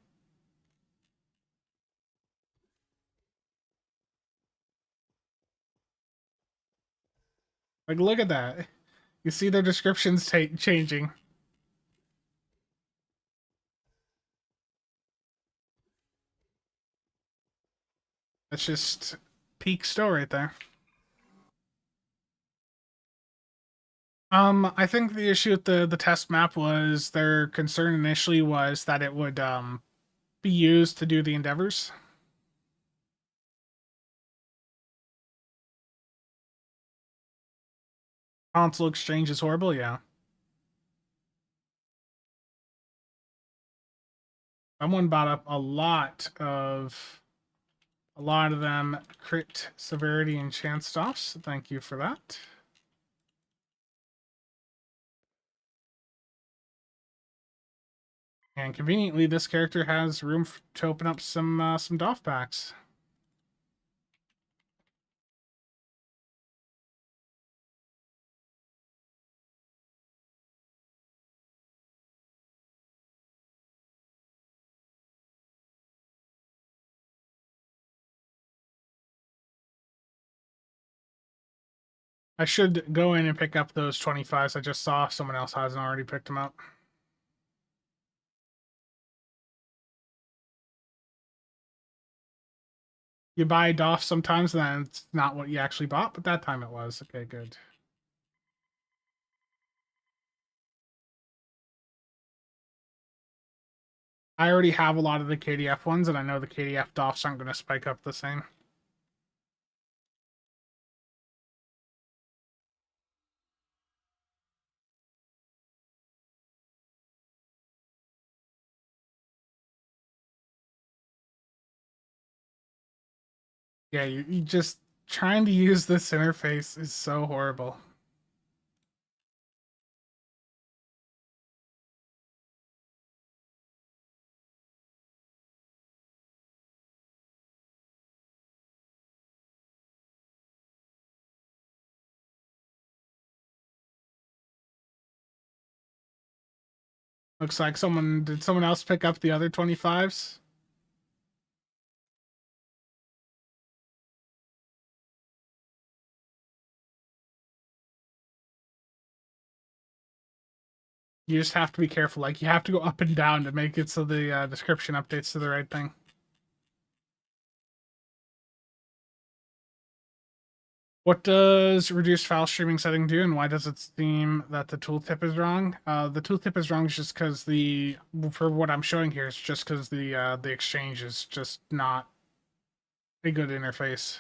Like look at that. You see their descriptions changing. That's just peak STO right there. I think the issue with the test map was their concern initially was that it would be used to do the endeavors. Console exchange is horrible, yeah. Someone bought up a lot of them crit severity and chance stops. Thank you for that. And conveniently, this character has room to open up some Doff packs. I should go in and pick up those 25s. I just saw someone else hasn't already picked them up. You buy Doff sometimes, and then it's not what you actually bought, but that time it was. Okay, good. I already have a lot of the KDF ones, and I know the KDF Doffs aren't going to spike up the same. Yeah, you just trying to use this interface is so horrible. Looks like someone else pick up the other 25s? You just have to be careful. Like, you have to go up and down to make it so the description updates to the right thing. What does reduced file streaming setting do, and why does it seem that the tooltip is wrong? The tooltip is wrong just because for what I'm showing here, it's just because the exchange is just not a good interface.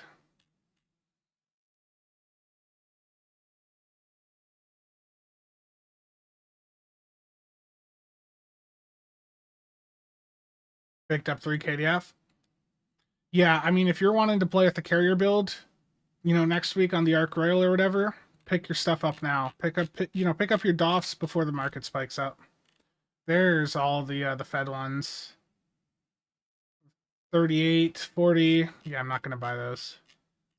Picked up 3 KDF. Yeah, I mean, if you're wanting to play with the carrier build, next week on the Arc Royal or whatever, pick your stuff up now. Pick up your Doffs before the market spikes up. There's all the Fed ones. 38, 40. Yeah, I'm not gonna buy those.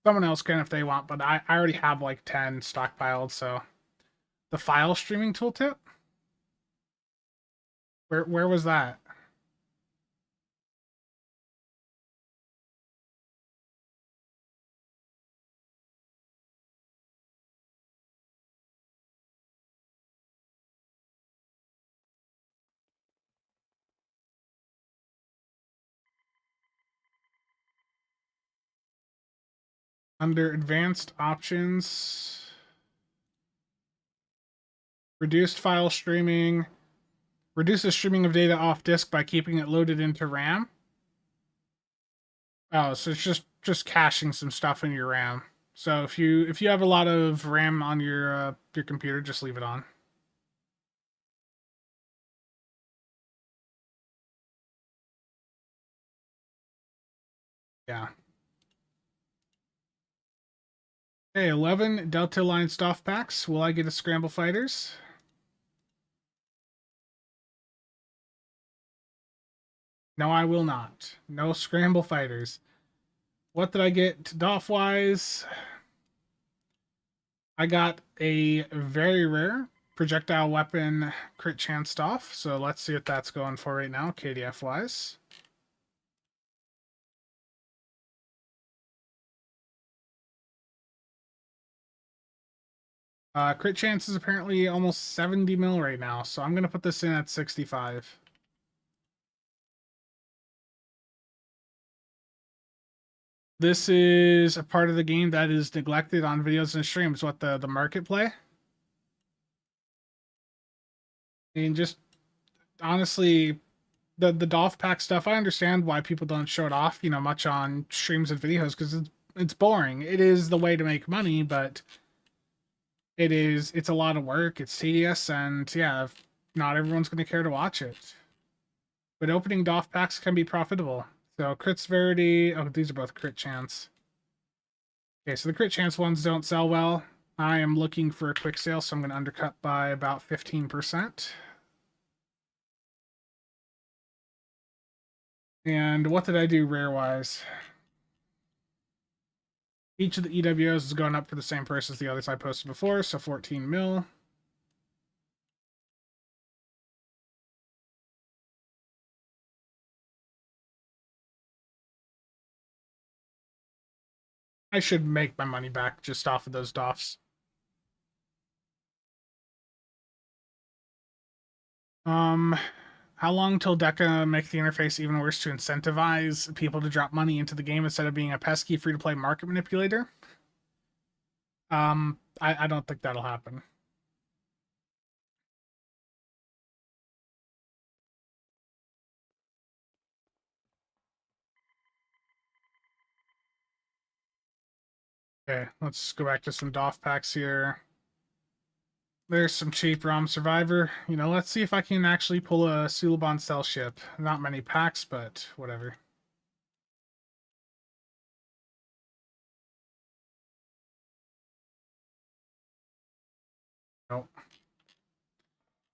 Someone else can if they want, but I already have like 10 stockpiled, so the file streaming tooltip? Where was that? Under advanced options, reduced file streaming, reduces streaming of data off disk by keeping it loaded into RAM. Oh, so it's just caching some stuff in your RAM. So if you have a lot of RAM on your computer, just leave it on. Yeah. Okay, 11 Delta Line Stuff Packs. Will I get a Scramble Fighters? No, I will not. No Scramble Fighters. What did I get Doff-wise? I got a very rare projectile weapon crit chance Doff. So let's see what that's going for right now, KDF-wise. Crit chance is apparently almost 70 mil right now, so I'm going to put this in at 65. This is a part of the game that is neglected on videos and streams. What the market play? And just honestly, the Dolph Pack stuff, I understand why people don't show it off, much on streams and videos because it's boring. It is the way to make money, but it's a lot of work. It's tedious, and yeah, not everyone's going to care to watch it. But opening Doff packs can be profitable. So crit severity. Oh, these are both crit chance. Okay, so the crit chance ones don't sell well. I am looking for a quick sale, so I'm going to undercut by about 15%. And what did I do rare-wise? Each of the EWOs is going up for the same price as the others I posted before, so 14 mil. I should make my money back just off of those Doffs. How long till DECA make the interface even worse to incentivize people to drop money into the game instead of being a pesky free-to-play market manipulator? I don't think that'll happen. Okay, let's go back to some Doff packs here. There's some cheap ROM Survivor. You know, let's see if I can actually pull a Suliban cell ship. Not many packs, but whatever. Nope.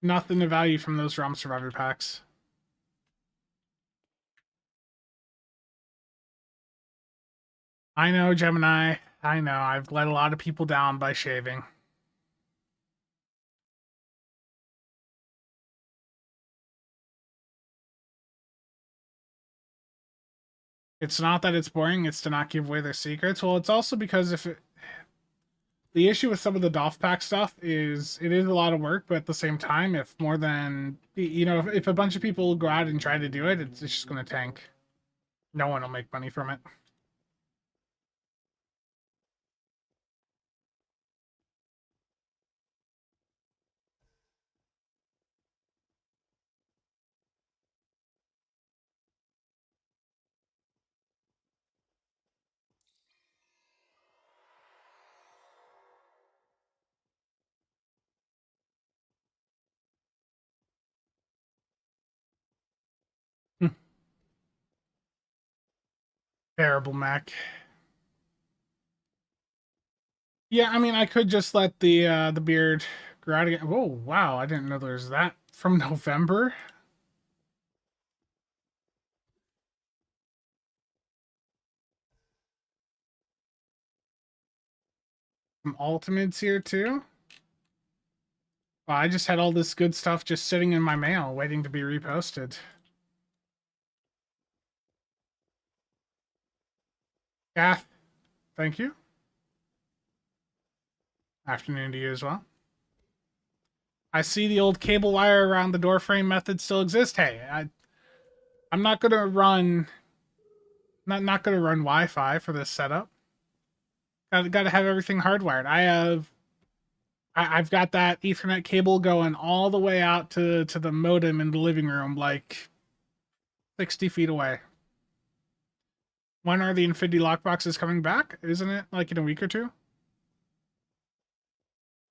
Nothing of value from those ROM Survivor packs. I know, Gemini. I know. I've let a lot of people down by shaving. It's not that it's boring, it's to not give away their secrets. Well, it's also because the issue with some of the Doff pack stuff is it is a lot of work, but at the same time, if more than, you know, if a bunch of people go out and try to do it, it's just going to tank. No one will make money from it. Terrible Mac. Yeah, I mean, I could just let the beard grow out again. Whoa, wow! I didn't know there was that from November. Some Ultimates here too. Wow, I just had all this good stuff just sitting in my mail, waiting to be reposted. Yeah, thank you. Afternoon to you as well. I see the old cable wire around the door frame method still exists. Hey, I'm not gonna run not gonna run Wi-Fi for this setup. Gotta have everything hardwired. I've got that Ethernet cable going all the way out to the modem in the living room, like 60 feet away. When are the Infinity lockboxes coming back? Isn't it like in a week or two?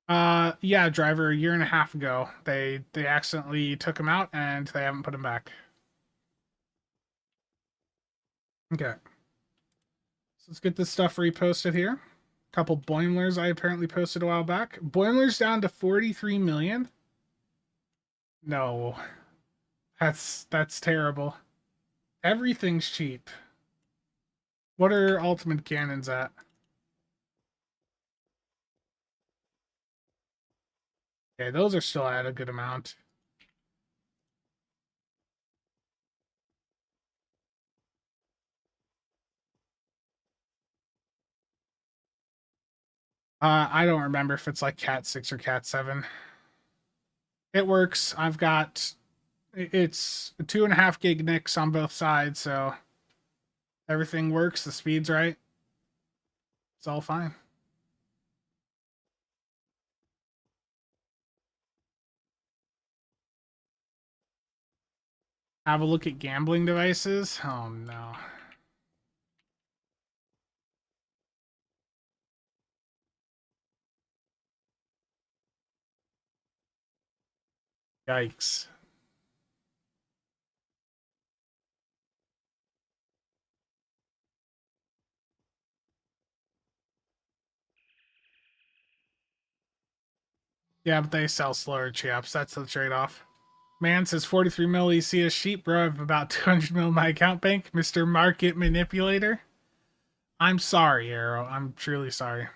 Yeah, driver. A year and a half ago, they accidentally took him out and they haven't put him back. Okay, so let's get this stuff reposted here. A couple Boimlers I apparently posted a while back. Boimler's down to 43 million. No, that's terrible. Everything's cheap. What are ultimate cannons at? Okay, those are still at a good amount. I don't remember if it's like Cat 6 or Cat 7. It works. I've got it's a 2.5 gig NICs on both sides, so everything works. The speed's right. It's all fine. Have a look at gambling devices. Oh no. Yikes. Yeah, but they sell slower chips. That's the trade-off. Man says 43 mil EC sheep, bro. I have about 200 mil in my account bank. Mr. Market Manipulator. I'm sorry, Arrow. I'm truly sorry.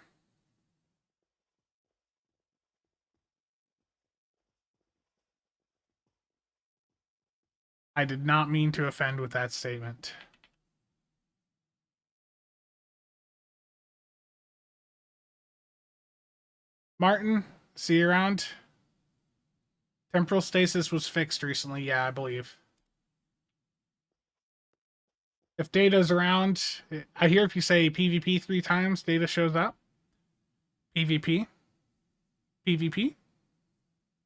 I did not mean to offend with that statement. Martin, see you around. Temporal stasis was fixed recently, yeah, I believe. If Data's around, I hear if you say PvP 3 times, Data shows up. PvP. PvP.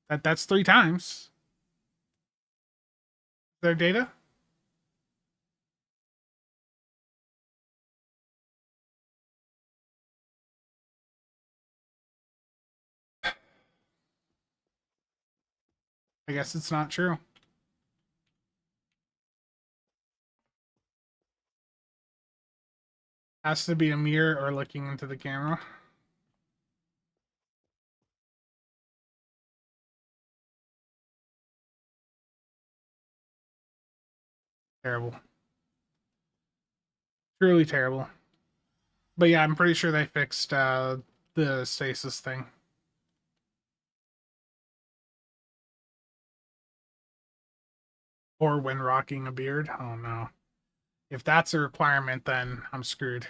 That's 3 times. Their Data. I guess it's not true. Has to be a mirror or looking into the camera. Terrible. Truly terrible. But yeah, I'm pretty sure they fixed the stasis thing. Or when rocking a beard. Oh no. If that's a requirement, then I'm screwed.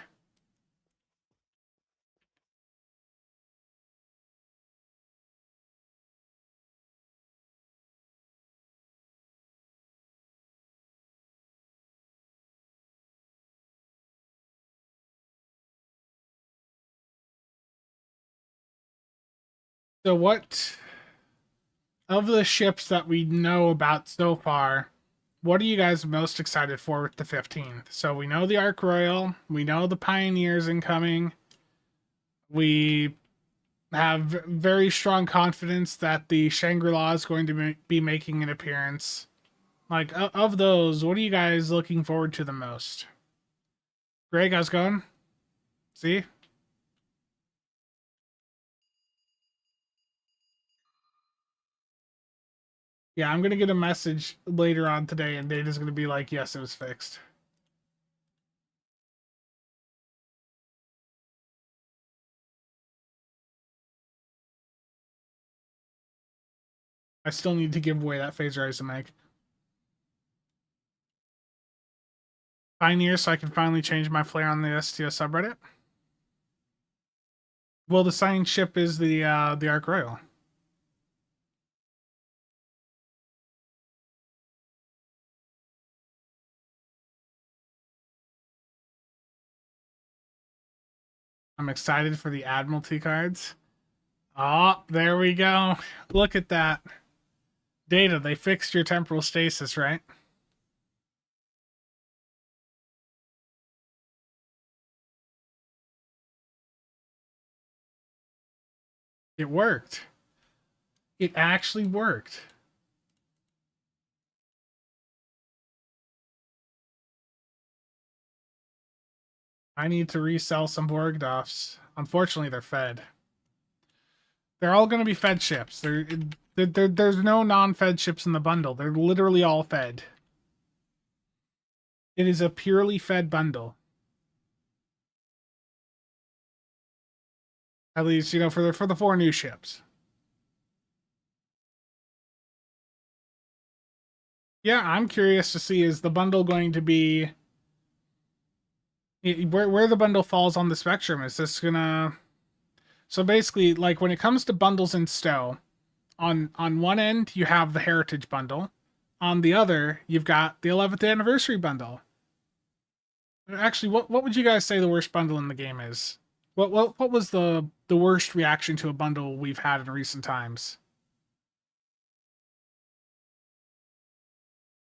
So what of the ships that we know about so far, what are you guys most excited for with the 15th? So we know the Ark Royal, we know the Pioneers incoming. We have very strong confidence that the Shangri-La is going to be making an appearance. Like, of those, what are you guys looking forward to the most? Greg, how's it going? See? Yeah, I'm going to get a message later on today, and Data's going to be like, yes, it was fixed. I still need to give away that phaser ice egg. Pioneer, so I can finally change my flare on the STO subreddit. Well, the signed ship is the Ark Royal. I'm excited for the Admiralty cards. Oh, there we go. Look at that. Data, they fixed your temporal stasis, right? It worked. It actually worked. I need to resell some Borgdoffs. Unfortunately, they're fed. They're all going to be fed ships. There's no non-fed ships in the bundle. They're literally all fed. It is a purely fed bundle. At least, you know, for the 4 new ships. Yeah, I'm curious to see, is the bundle going to be where the bundle falls on the spectrum? Is this gonna, so basically, like, when it comes to bundles in STO, on one end you have the Heritage bundle, on the other you've got the 11th anniversary bundle. Actually, what would you guys say the worst bundle in the game is? What was the worst reaction to a bundle we've had in recent times?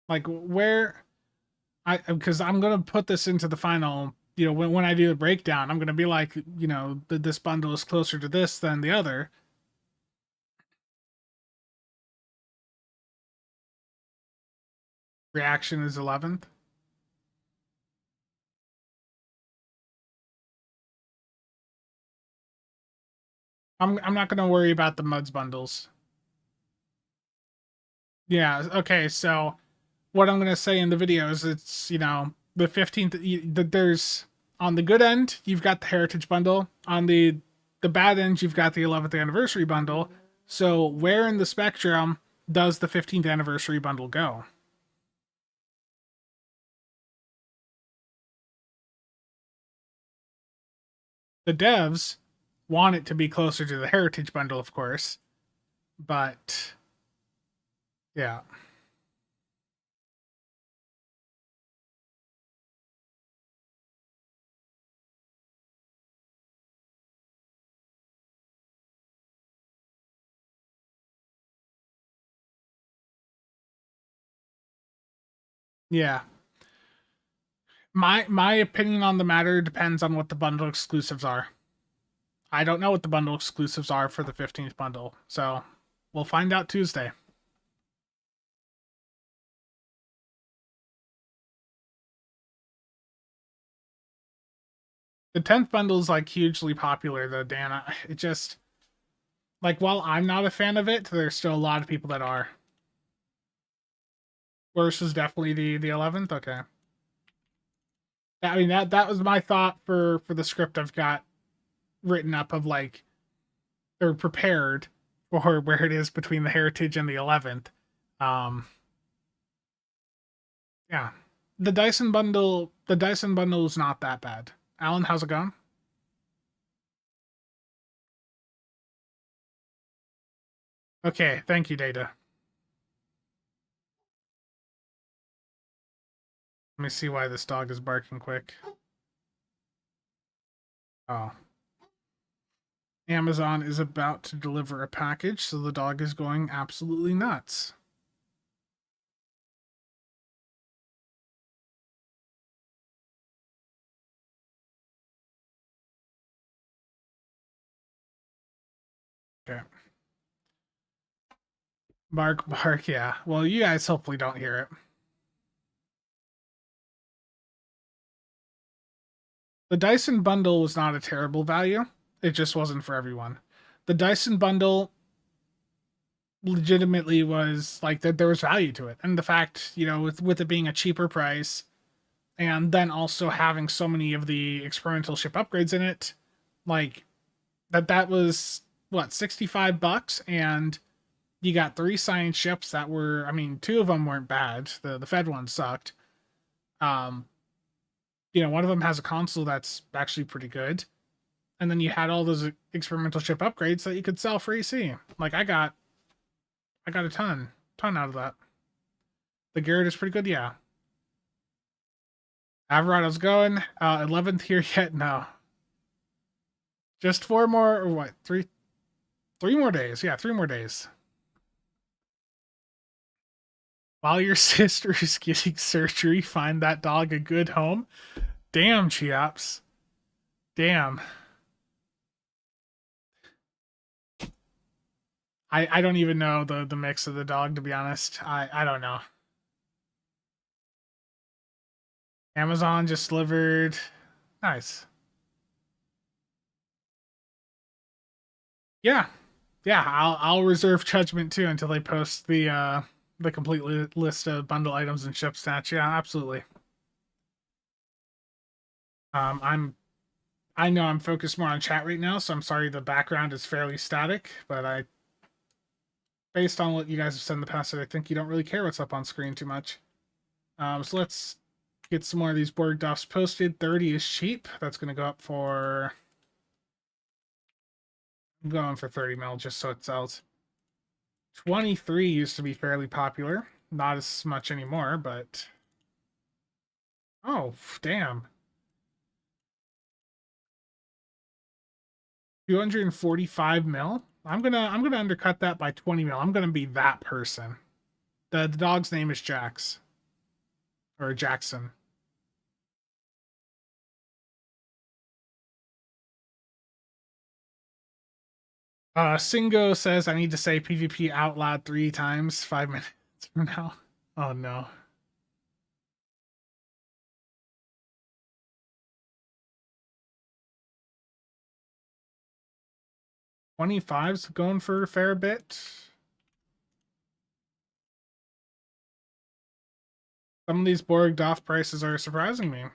Like, where because I'm gonna put this into the final, you know, when I do the breakdown, I'm gonna be like, you know, this bundle is closer to this than the other. Reaction is 11th. I'm not gonna worry about the Muds bundles. Yeah, okay, so what I'm gonna say in the video is, it's, you know, the 15th, there's, on the good end you've got the Heritage bundle, on the bad end you've got the 11th anniversary bundle. So where in the spectrum does the 15th anniversary bundle go? The devs want it to be closer to the Heritage bundle, of course, but Yeah. Yeah. My opinion on the matter depends on what the bundle exclusives are. I don't know what the bundle exclusives are for the 15th bundle, so we'll find out Tuesday. The 10th bundle is like hugely popular though, Dan. It just like while I'm not a fan of it, there's still a lot of people that are. Worst is definitely the 11th. Okay. I mean that was my thought for the script I've got written up of like or prepared for where it is between the Heritage and the 11th. Um yeah. The Dyson bundle is not that bad. Alan, how's it going? Okay, thank you, Data. Let me see why this dog is barking quick. Oh. Amazon is about to deliver a package, so the dog is going absolutely nuts. Okay. Bark, bark, yeah. Well, you guys hopefully don't hear it. The Dyson bundle was not a terrible value. It just wasn't for everyone. The Dyson bundle legitimately was like that there was value to it. And the fact, with it being a cheaper price and then also having so many of the experimental ship upgrades in it, like that was what, $65 and you got 3 science ships that were, I mean, 2 of them weren't bad. The Fed one sucked. Um, one of them has a console that's actually pretty good. And then you had all those experimental ship upgrades that you could sell for EC. Like I got a ton out of that. The Garrett is pretty good, yeah. Alvarado's going. 11th here yet? No. Just 4 more, or what? Three more days. Yeah, 3 more days. While your sister is getting surgery, find that dog a good home. Damn, Chiaps. Damn. I don't even know the mix of the dog, to be honest. I don't know. Amazon just delivered. Nice. Yeah. Yeah, I'll reserve judgment too until they post the complete list of bundle items and ship stats. Yeah, absolutely. I know I'm focused more on chat right now, so I'm sorry the background is fairly static, but based on what you guys have said in the past, I think you don't really care what's up on screen too much. So let's get some more of these Borg Doffs posted. 30 is cheap. That's going to go up for... I'm going for 30 mil just so it sells. 23 used to be fairly popular. Not as much anymore, but... Oh, damn. 245 mil? I'm gonna undercut that by 20 mil. I'm gonna be that person. The dog's name is Jax. Or Jackson. Singo says I need to say PvP out loud 3 times, 5 minutes from now. Oh no. 25's going for a fair bit. Some of these Borg Doff prices are surprising me.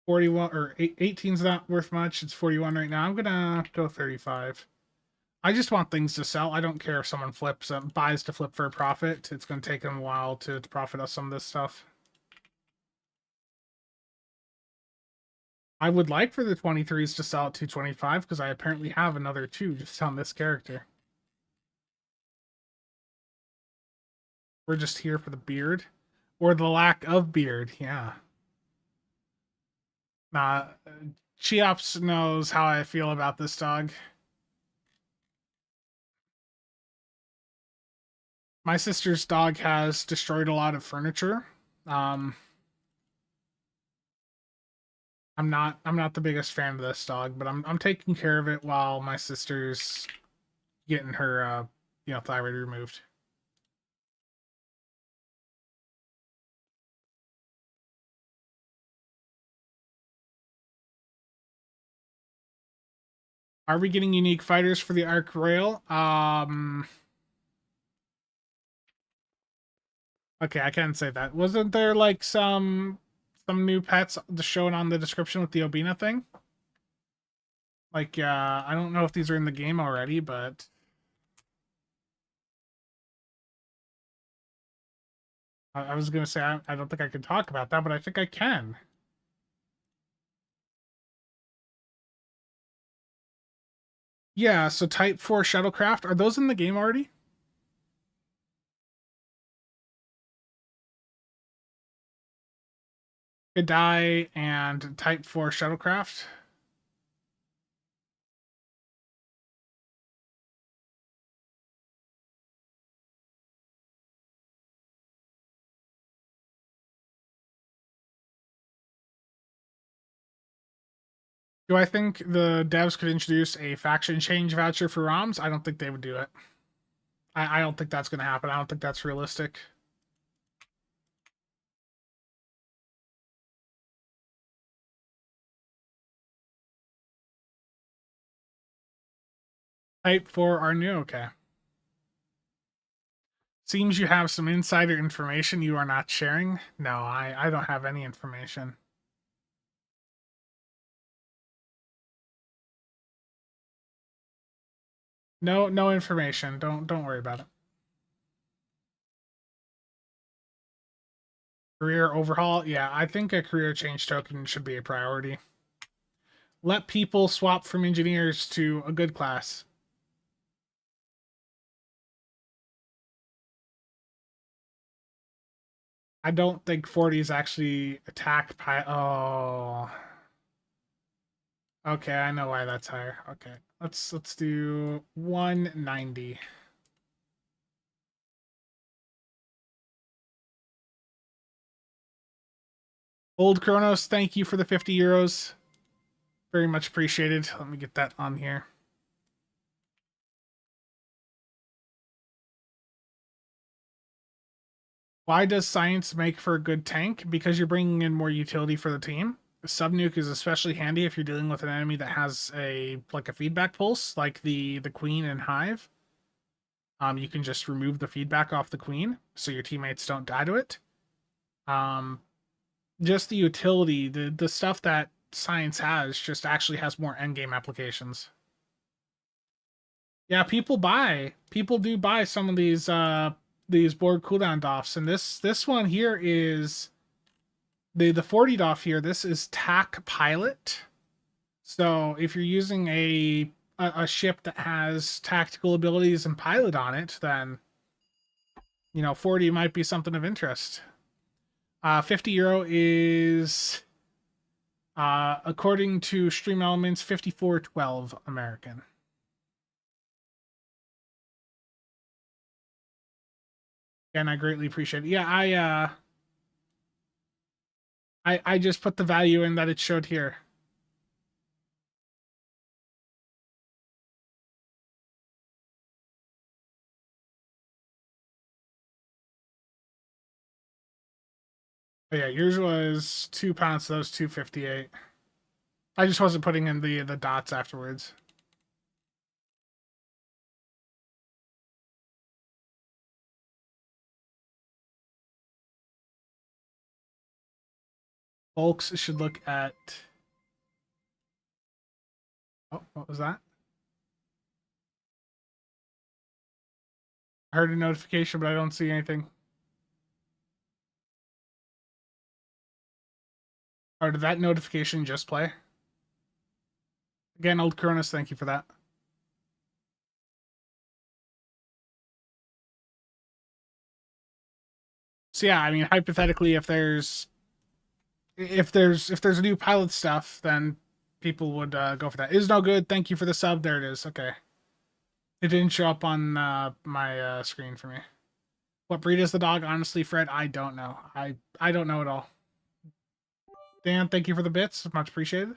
41 or 18's not worth much. It's 41 right now. I'm gonna go 35. I just want things to sell. I don't care if someone buys to flip for a profit. It's gonna take them a while to profit off some of this stuff. I would like for the 23s to sell at 225 because I apparently have another 2 just on this character. We're just here for the beard. Or the lack of beard, yeah. Nah, Cheops knows how I feel about this dog. My sister's dog has destroyed a lot of furniture. Um, I'm not the biggest fan of this dog, but I'm taking care of it while my sister's getting her thyroid removed. Are we getting unique fighters for the Arc Rail? Okay, I can't say that. Wasn't there like some new pets shown on the description with the Obina thing? Like, I don't know if these are in the game already, but I was gonna say I don't think I can talk about that, but I think I can. Yeah, so Type 4 shuttlecraft, are those in the game already? Gadai and Type 4 shuttlecraft. Do I think the devs could introduce a faction change voucher for ROMs? I don't think they would do it. I don't think that's going to happen. I don't think that's realistic. Type 4 are new. Okay. Seems you have some insider information you are not sharing. No, I don't have any information. No information. Don't worry about it. Career overhaul? Yeah, I think a career change token should be a priority. Let people swap from engineers to a good class. I don't think 40s actually attack Oh. Okay, I know why that's higher. Okay. Let's do 190. Old Kronos, thank you for the 50 euros. Very much appreciated. Let me get that on here. Why does science make for a good tank? Because you're bringing in more utility for the team. Subnuke is especially handy if you're dealing with an enemy that has a feedback pulse, like the Queen and Hive. You can just remove the feedback off the Queen, so your teammates don't die to it. Just the utility, the stuff that science has, just actually has more endgame applications. Yeah, people do buy some of these board cooldown Doffs, and this one here is the 40 Doff here. This is TAC Pilot. So if you're using a ship that has tactical abilities and pilot on it, then 40 might be something of interest. 50 euro is according to Stream Elements 54.12 American. And I greatly appreciate it. Yeah, I just put the value in that it showed here. Oh, yeah, yours was 2 pounds, so that was 258. I just wasn't putting in the dots afterwards. Folks should look at. Oh, what was that? I heard a notification, but I don't see anything. Or did that notification just play? Again, Old Cronus, thank you for that. So yeah, I mean, hypothetically, if there's a new pilot stuff, then people would go for that. Is no good. Thank you for the sub. There it is. Okay, it didn't show up on my screen for me. What breed is the dog? Honestly, Fred, I don't know. I don't know at all. Dan, thank you for the bits. Much appreciated.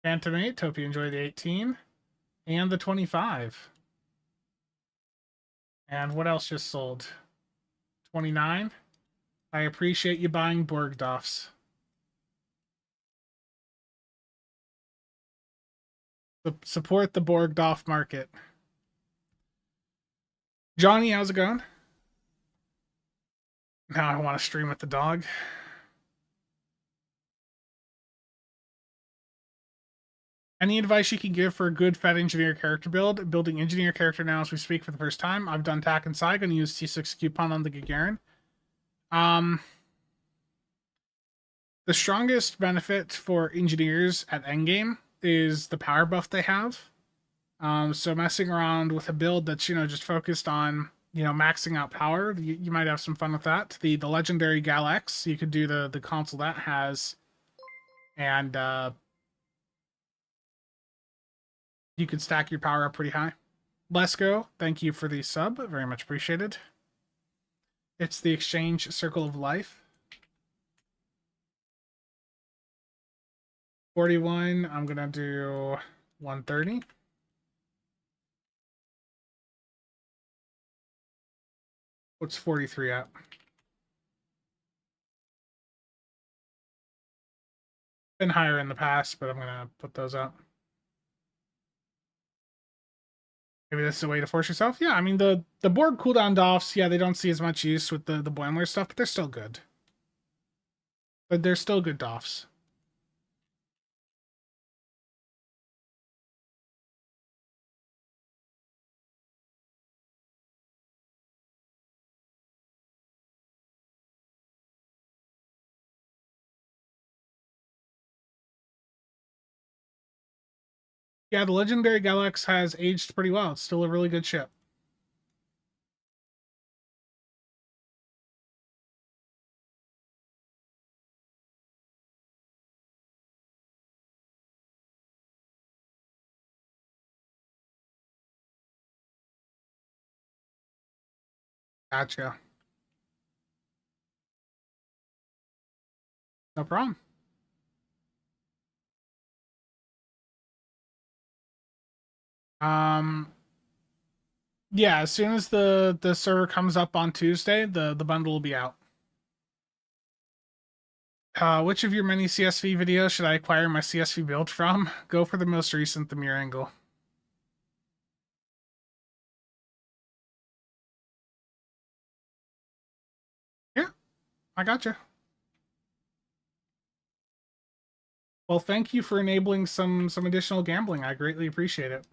Phantom 8, hope you enjoy the 18 and the 25. And what else just sold? 29. I appreciate you buying Borg Doffs. Support the Borg Doff market. Johnny, how's it going? Now I want to stream with the dog. Any advice you can give for a good Fed engineer character build? Building engineer character now as we speak for the first time. I've done TAC and Psi. Going to use T6 coupon on the Gagarin. The strongest benefit for engineers at endgame is the power buff they have. So messing around with a build that's, just focused on, maxing out power, you might have some fun with that. The legendary Galax, you could do the console that has, and you could stack your power up pretty high. Lesko, thank you for the sub. Very much appreciated. It's the exchange circle of life. 41, I'm going to do 130. What's 43 at? Been higher in the past, but I'm going to put those up. Maybe that's the way to force yourself. Yeah, I mean, the Borg cooldown Doffs, yeah, they don't see as much use with the Boimler stuff, but they're still good. But they're still good Doffs. Yeah, the Legendary Galax has aged pretty well. It's still a really good ship. Gotcha. No problem. Yeah, as soon as the server comes up on Tuesday, the bundle will be out. Which of your many CSV videos should I acquire my CSV build from? Go for the most recent, the mirror angle. Yeah, I gotcha. Well, thank you for enabling some additional gambling. I greatly appreciate it.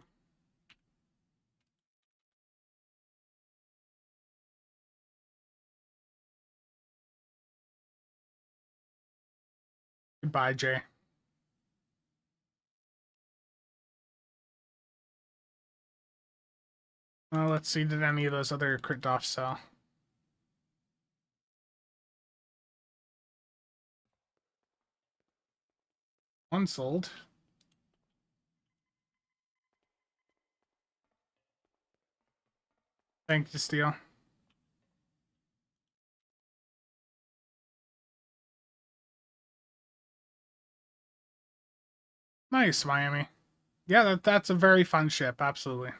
Goodbye, Jay. Well, let's see. Did any of those other crit Doffs sell? One sold. Thank you, Steel. Nice, Miami. Yeah, that's a very fun ship. Absolutely.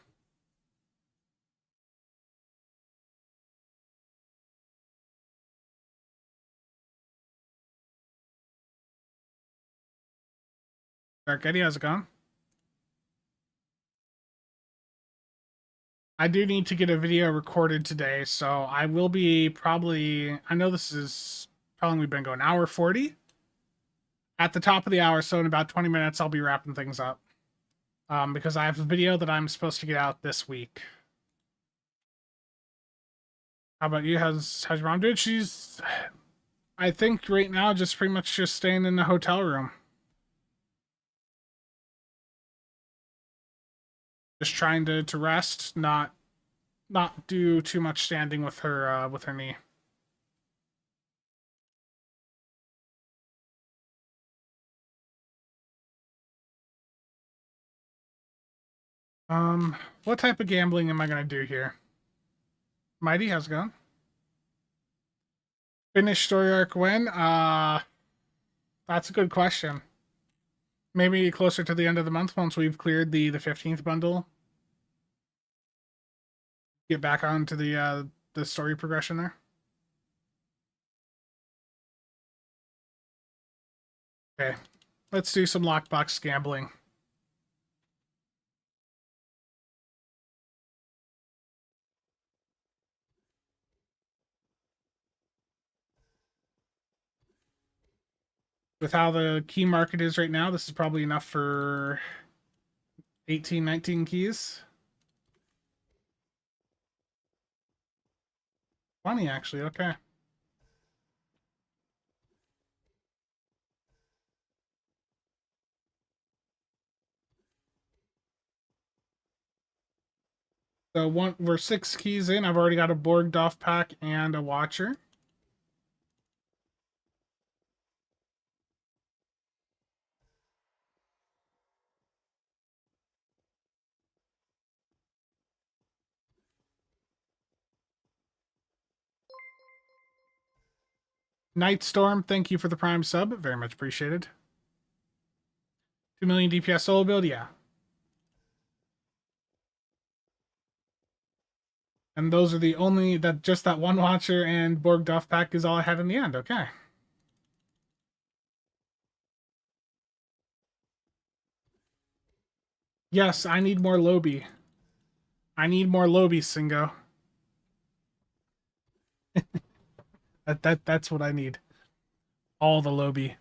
Dark Eddie, how's it going? I do need to get a video recorded today, so I will be probably. I know this is probably we've been going hour 40. At the top of the hour, so in about 20 minutes, I'll be wrapping things up. Because I have a video that I'm supposed to get out this week. How about you? How's your mom doing? She's, I think right now, just pretty much just staying in the hotel room. Just trying to rest, not do too much standing with her knee. What type of gambling am I gonna do here? Mighty, how's it going? Finish story arc when? That's a good question. Maybe closer to the end of the month once we've cleared the 15th bundle. Get back onto the story progression there. Okay. Let's do some lockbox gambling. With how the key market is right now, this is probably enough for 18, 19 keys. 20, actually. Okay. So we're 6 keys in. I've already got a Borg Doff pack and a Watcher. Night Storm, thank you for the Prime sub. Very much appreciated. 2 million DPS solo build, yeah. And those are the only just that one Watcher and Borg Duff pack is all I have in the end. Okay. Yes, I need more Lobby. I need more Lobby, Singo. That's what I need. All the Lobby.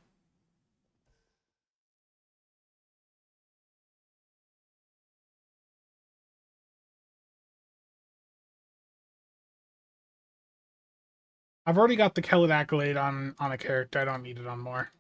I've already got the Kellett accolade on a character. I don't need it on more.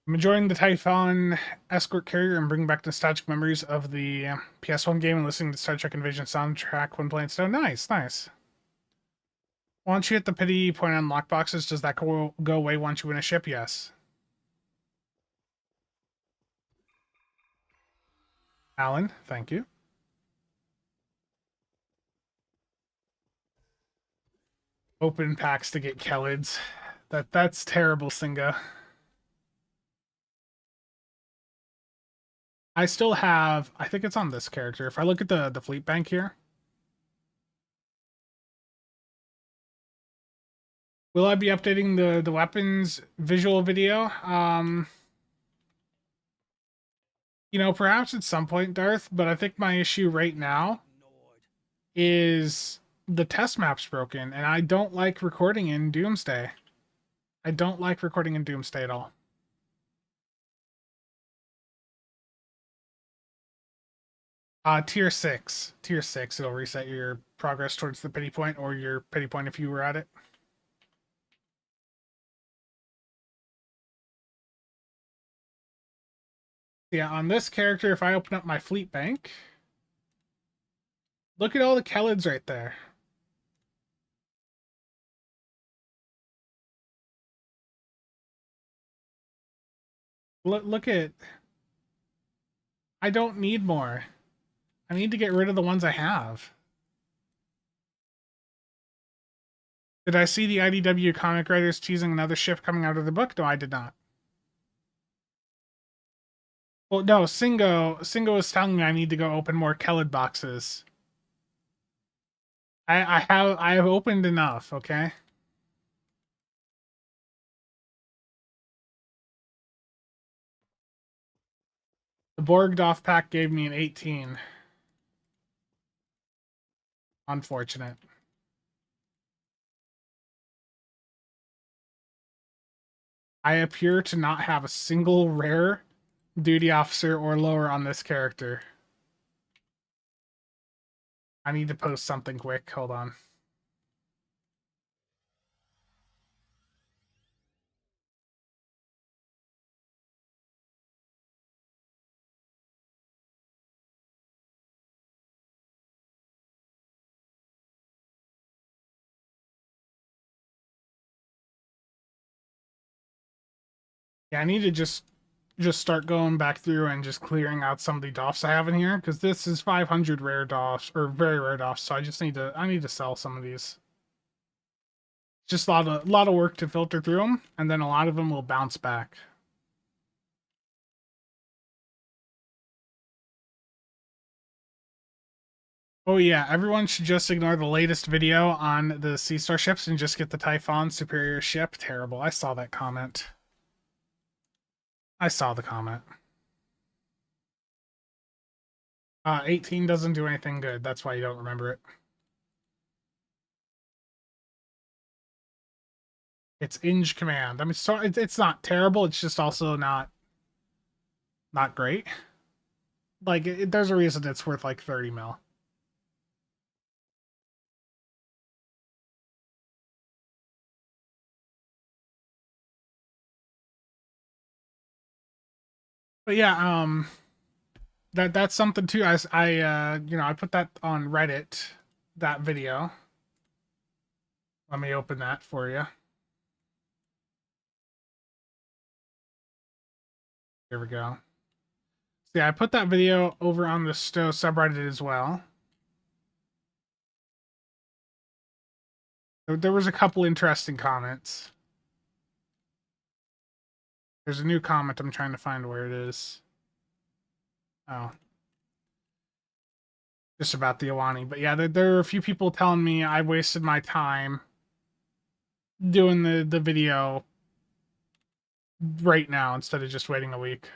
I'm enjoying the Typhon escort carrier and bringing back nostalgic memories of the PS1 game and listening to Star Trek Invasion soundtrack when playing STO. Nice, nice. Once you hit the pity point on lockboxes, does that go away once you win a ship? Yes. Alan, thank you. Open packs to get Kellids. That's terrible, Singa. I still have, I think it's on this character. If I look at the fleet bank here. Will I be updating the weapons visual video? You know, perhaps at some point, Darth, but I think my issue right now is the test map's broken, and I don't like recording in Doomsday. I don't like recording in Doomsday at all. Tier 6. Tier 6, it'll reset your progress towards the pity point, or your pity point if you were at it. Yeah, on this character, if I open up my fleet bank, look at all the Kellids right there. Look at... I don't need more. I need to get rid of the ones I have. Did I see the IDW comic writers teasing another ship coming out of the book? No, I did not. Well, no, Singo is telling me I need to go open more Kellid boxes. I have opened enough, okay? The Borgdorf pack gave me an 18. Unfortunate. I appear to not have a single rare duty officer or lower on this character. I need to post something quick. Hold on. Yeah, I need to just start going back through and just clearing out some of the Doffs I have in here, because this is 500 rare Doffs, or very rare Doffs, so I need to sell some of these. Just a lot of work to filter through them, and then a lot of them will bounce back. Oh yeah, everyone should just ignore the latest video on the Sea Star ships and just get the Typhon superior ship. Terrible. I saw that comment. I saw the comment. 18 doesn't do anything good. That's why you don't remember it. It's Inge Command. I mean, so it's not terrible. It's just also not great. Like, there's a reason it's worth like 30 mil. But yeah, that's something too. I put that on Reddit, that video. Let me open that for you. Here we go. So yeah, I put that video over on the STO subreddit as well. There was a couple interesting comments. There's a new comment. I'm trying to find where it is. Oh. Just about the Iwani. But yeah, there are a few people telling me I wasted my time doing the video right now instead of just waiting a week.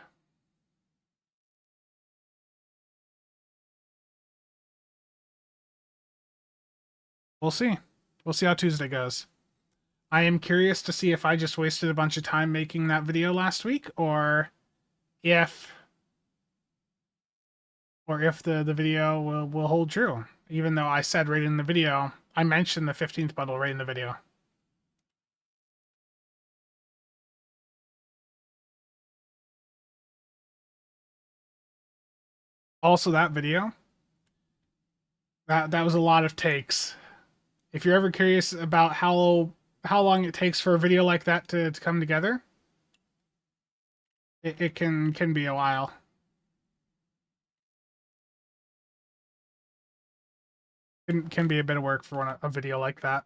We'll see. We'll see how Tuesday goes. I am curious to see if I just wasted a bunch of time making that video last week, or if the video will hold true. Even though I said right in the video, I mentioned the 15th bundle right in the video. Also, that video, that was a lot of takes. If you're ever curious about how long it takes for a video like that to come together, it can be a while. It can be a bit of work for a video like that.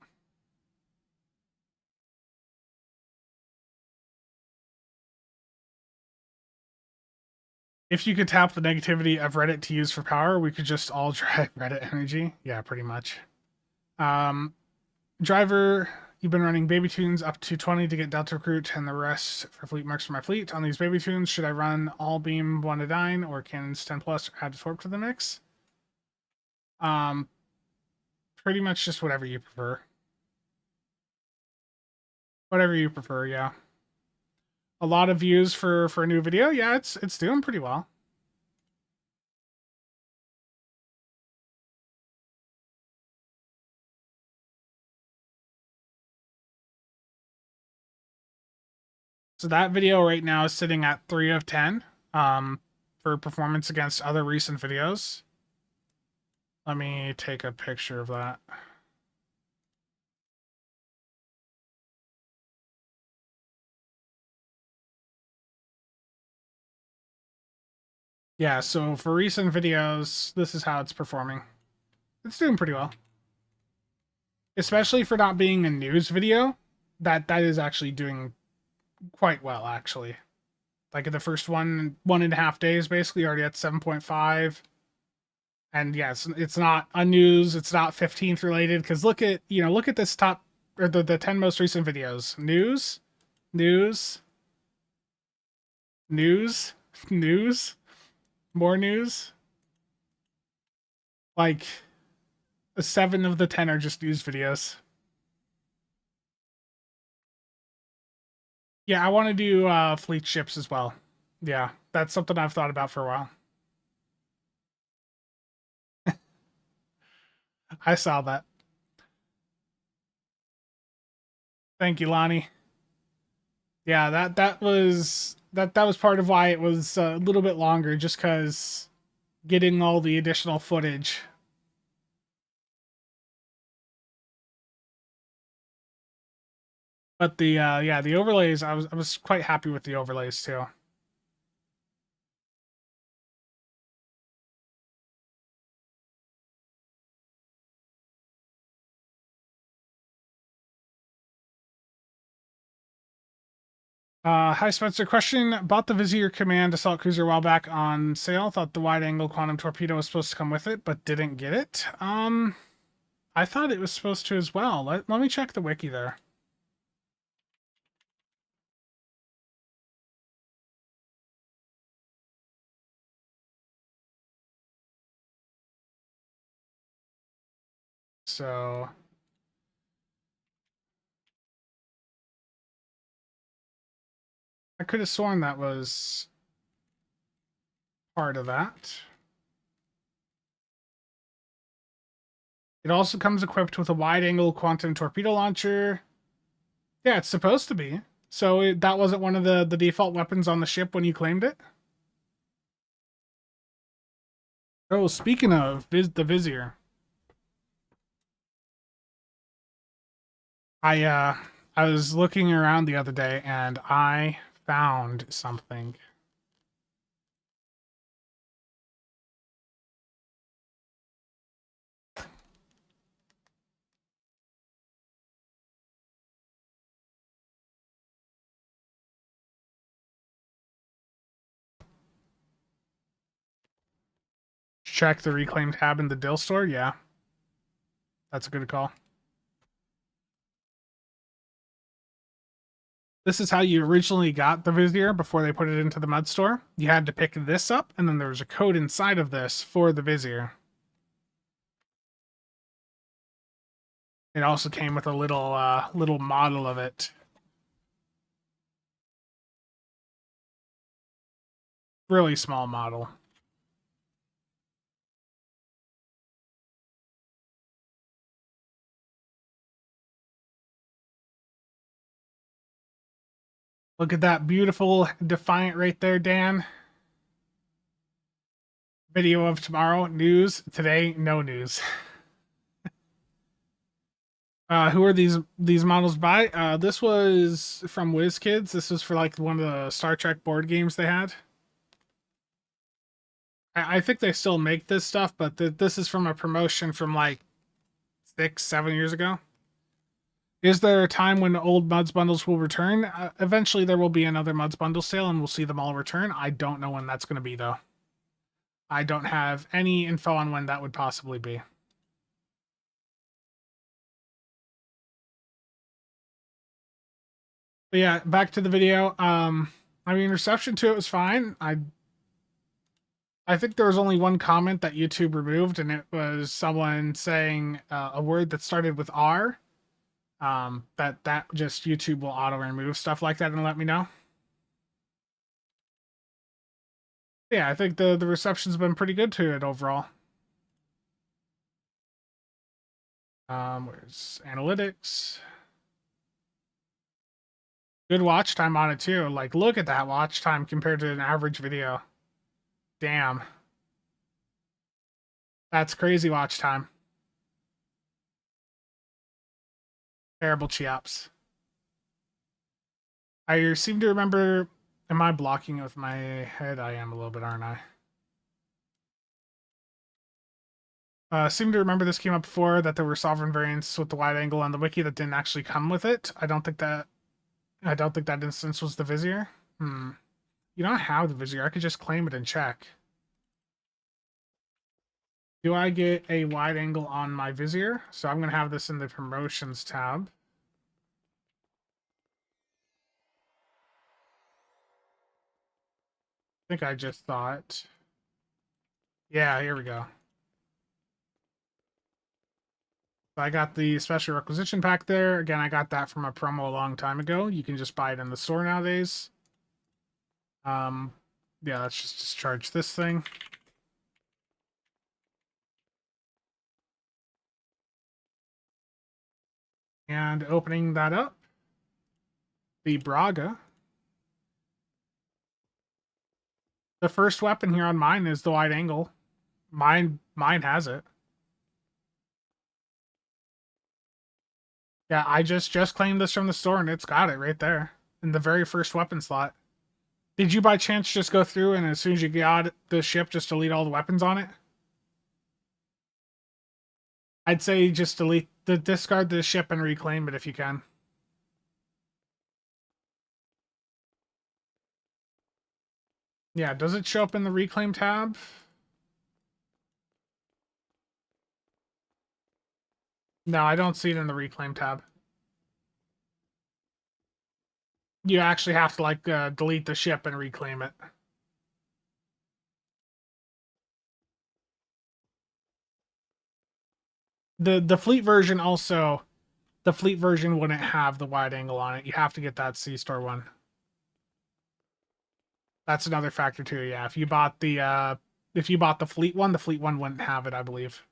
If you could tap the negativity of Reddit to use for power, we could just all drive Reddit energy. Yeah, pretty much. Driver, you've been running baby tunes up to 20 to get Delta Recruit and the rest for fleet marks for my fleet. On these baby tunes, should I run all beam 1 to 9 or cannons 10 plus or add torp to the mix? Pretty much just whatever you prefer. Whatever you prefer, yeah. A lot of views for a new video. Yeah, it's doing pretty well. So that video right now is sitting at 3 of 10 for performance against other recent videos. Let me take a picture of that. Yeah, so for recent videos, this is how it's performing. It's doing pretty well. Especially for not being a news video, that is actually doing quite well, actually. Like in the first 1.5 days, basically, already at 7.5. And yes, it's not a news, it's not 15th related, because look at this top, or the 10 most recent videos. News, news, news, news, more news. Like, 7 of the 10 are just news videos. Yeah, I want to do fleet ships as well. Yeah, that's something I've thought about for a while. I saw that. Thank you, Lonnie. Yeah, that was part of why it was a little bit longer, just because getting all the additional footage. But the yeah, the overlays, I was quite happy with the overlays too. Hi Spencer. Question about the Vizier Command assault cruiser a while back on sale. Thought the wide angle quantum torpedo was supposed to come with it, but didn't get it. I thought it was supposed to as well. Let me check the wiki there. So I could have sworn that was part of that. It also comes equipped with a wide-angle quantum torpedo launcher. Yeah, it's supposed to be. So that wasn't one of the default weapons on the ship when you claimed it? Oh, speaking of the Vizier, I uh I was looking around the other day and I found something. Check the reclaimed tab in the Dill store. Yeah, that's a good call. This is how you originally got the Vizier before they put it into the Mud store. You had to pick this up, and then there was a code inside of this for the Vizier. It also came with a little model of it. Really small model. Look at that beautiful Defiant right there, Dan. Video of tomorrow, news. Today, no news. Who are these models by? This was from WizKids. This was for like one of the Star Trek board games they had. I think they still make this stuff, but this is from a promotion from like 6-7 years ago. Is there a time when old Muds bundles will return? Eventually, there will be another Muds bundle sale, and we'll see them all return. I don't know when that's going to be, though. I don't have any info on when that would possibly be. But yeah, back to the video. I mean, reception to it was fine. I think there was only one comment that YouTube removed, and it was someone saying a word that started with R. That just YouTube will auto remove stuff like that and let me know. Yeah, I think the reception's been pretty good to it overall. Where's analytics? Good watch time on it too. Like, look at that watch time compared to an average video. Damn. That's crazy watch time. Terrible chiaps. I seem to remember. Am I blocking it with my head? I am a little bit, aren't I? Seem to remember this came up before that there were sovereign variants with the wide angle on the wiki that didn't actually come with it. I don't think that instance was the Vizier. You don't have the Vizier. I could just claim it and check. Do I get a wide angle on my Vizier? So I'm going to have this in the promotions tab. I think I just saw it. Yeah, here we go. So I got the special requisition pack there. Again, I got that from a promo a long time ago. You can just buy it in the store nowadays. Yeah, let's just discharge this thing. And opening that up, the Braga. The first weapon here on mine is the wide angle. Mine has it. Yeah, I just claimed this from the store and it's got it right there in the very first weapon slot. Did you by chance just go through and as soon as you got the ship just delete all the weapons on it? I'd say just discard the ship and reclaim it if you can. Yeah, does it show up in the reclaim tab? No, I don't see it in the reclaim tab. You actually have to like delete the ship and reclaim it. The fleet version also, the fleet version wouldn't have the wide angle on it. You have to get that C-Store one. That's another factor too. Yeah, if you bought the fleet one wouldn't have it, I believe.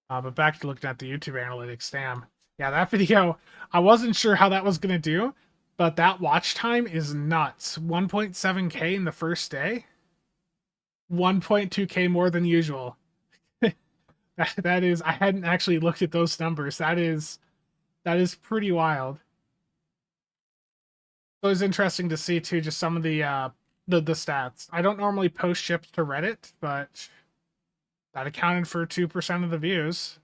But back to looking at the YouTube analytics, damn. Yeah, that video, I wasn't sure how that was gonna do, but that watch time is nuts. 1.7K in the first day. 1.2K more than usual. that is, I hadn't actually looked at those numbers. That is pretty wild. So it was interesting to see too, just some of the stats. I don't normally post ships to Reddit, but that accounted for 2% of the views.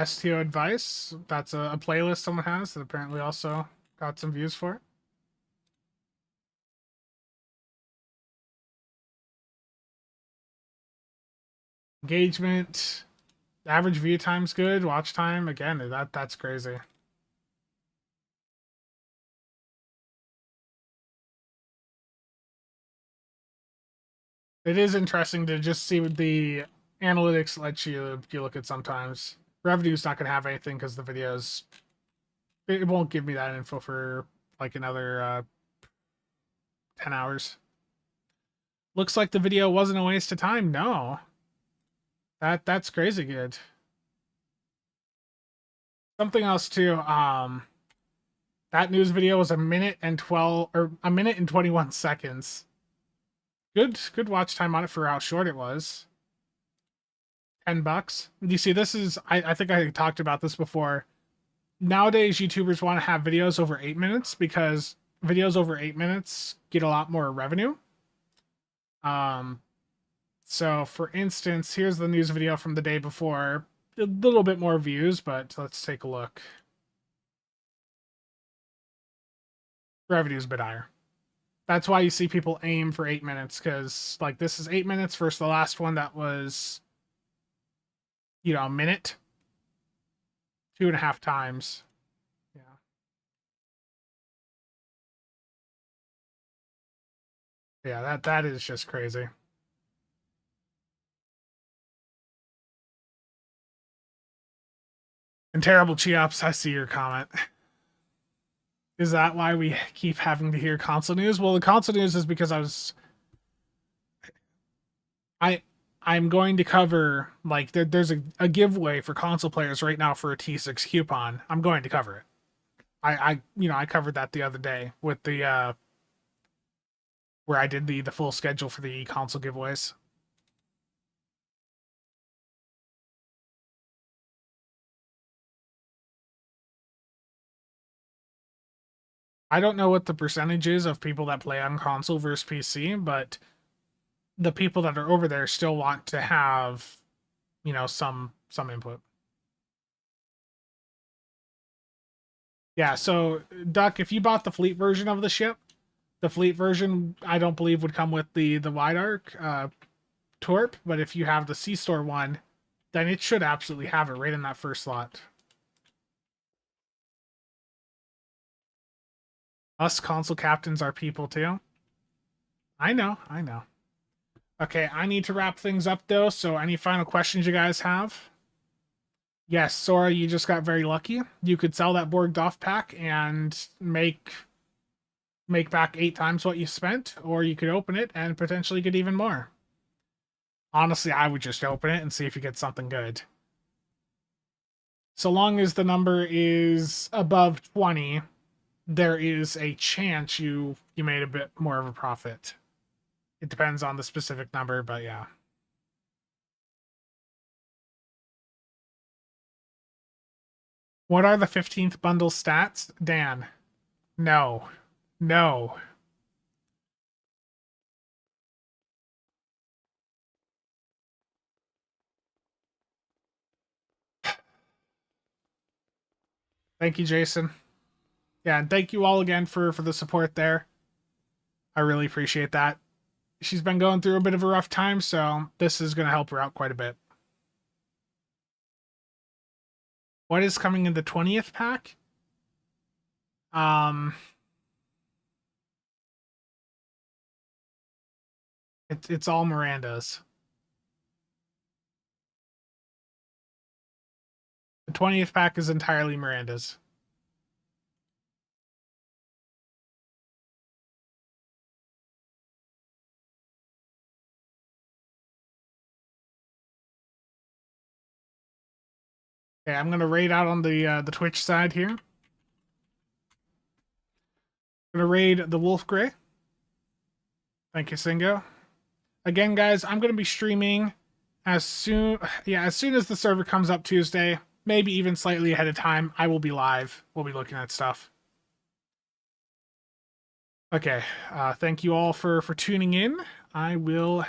STO advice. That's a playlist someone has that apparently also got some views for it. Engagement. Average view time's good. Watch time, again, that's crazy. It is interesting to just see what the analytics let you look at sometimes. Revenue's not going to have anything because the videos, it won't give me that info for like another 10 hours. Looks like the video wasn't a waste of time. No. That's crazy good. Something else too, that news video was a minute and 21 seconds. Good watch time on it for how short it was. $10. You see, this is I think I talked about this before. Nowadays, YouTubers want to have videos over 8 minutes because videos over 8 minutes get a lot more revenue. So for instance, here's the news video from the day before. A little bit more views, but let's take a look. Revenue's a bit higher. That's why you see people aim for 8 minutes, because like this is 8 minutes versus the last one that was, you know, a minute. 2.5 times. Yeah. Yeah, that is just crazy. And terrible Cheops, I see your comment. Is that why we keep having to hear console news? Well, the console news is because I'm going to cover, like, there's a giveaway for console players right now for a T6 coupon. I'm going to cover it. I covered that the other day with the where I did the full schedule for the console giveaways. I don't know what the percentage is of people that play on console versus PC, but the people that are over there still want to have, you know, some input. Yeah, so Duck, if you bought the fleet version of the ship, the fleet version I don't believe would come with the wide arc torp, but if you have the C-Store one, then it should absolutely have it right in that first slot. Us console captains are people too. I know. Okay, I need to wrap things up though, so any final questions you guys have? Yes, Sora, you just got very lucky. You could sell that Borg Doff pack and make back 8 times what you spent, or you could open it and potentially get even more. Honestly, I would just open it and see if you get something good. So long as the number is above 20, there is a chance you made a bit more of a profit. It depends on the specific number, but yeah. What are the 15th bundle stats? Dan. No. No. Thank you, Jason. Yeah, and thank you all again for the support there. I really appreciate that. She's been going through a bit of a rough time, so this is going to help her out quite a bit. What is coming in the 20th pack? It's all Miranda's. The 20th pack is entirely Miranda's. Okay, I'm gonna raid out on the Twitch side here. I'm gonna raid the Wolf Grey. Thank you, Singo. Again, guys, I'm gonna be streaming as soon as the server comes up Tuesday, maybe even slightly ahead of time. I will be live. We'll be looking at stuff. Okay, thank you all for tuning in. I will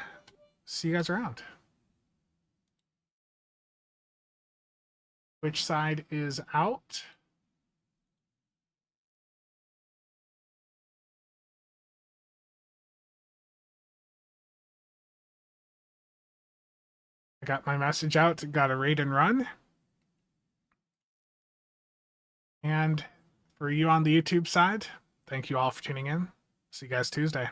see you guys around. Which side is out? I got my message out. Got a raid and run. And for you on the YouTube side, thank you all for tuning in. See you guys Tuesday.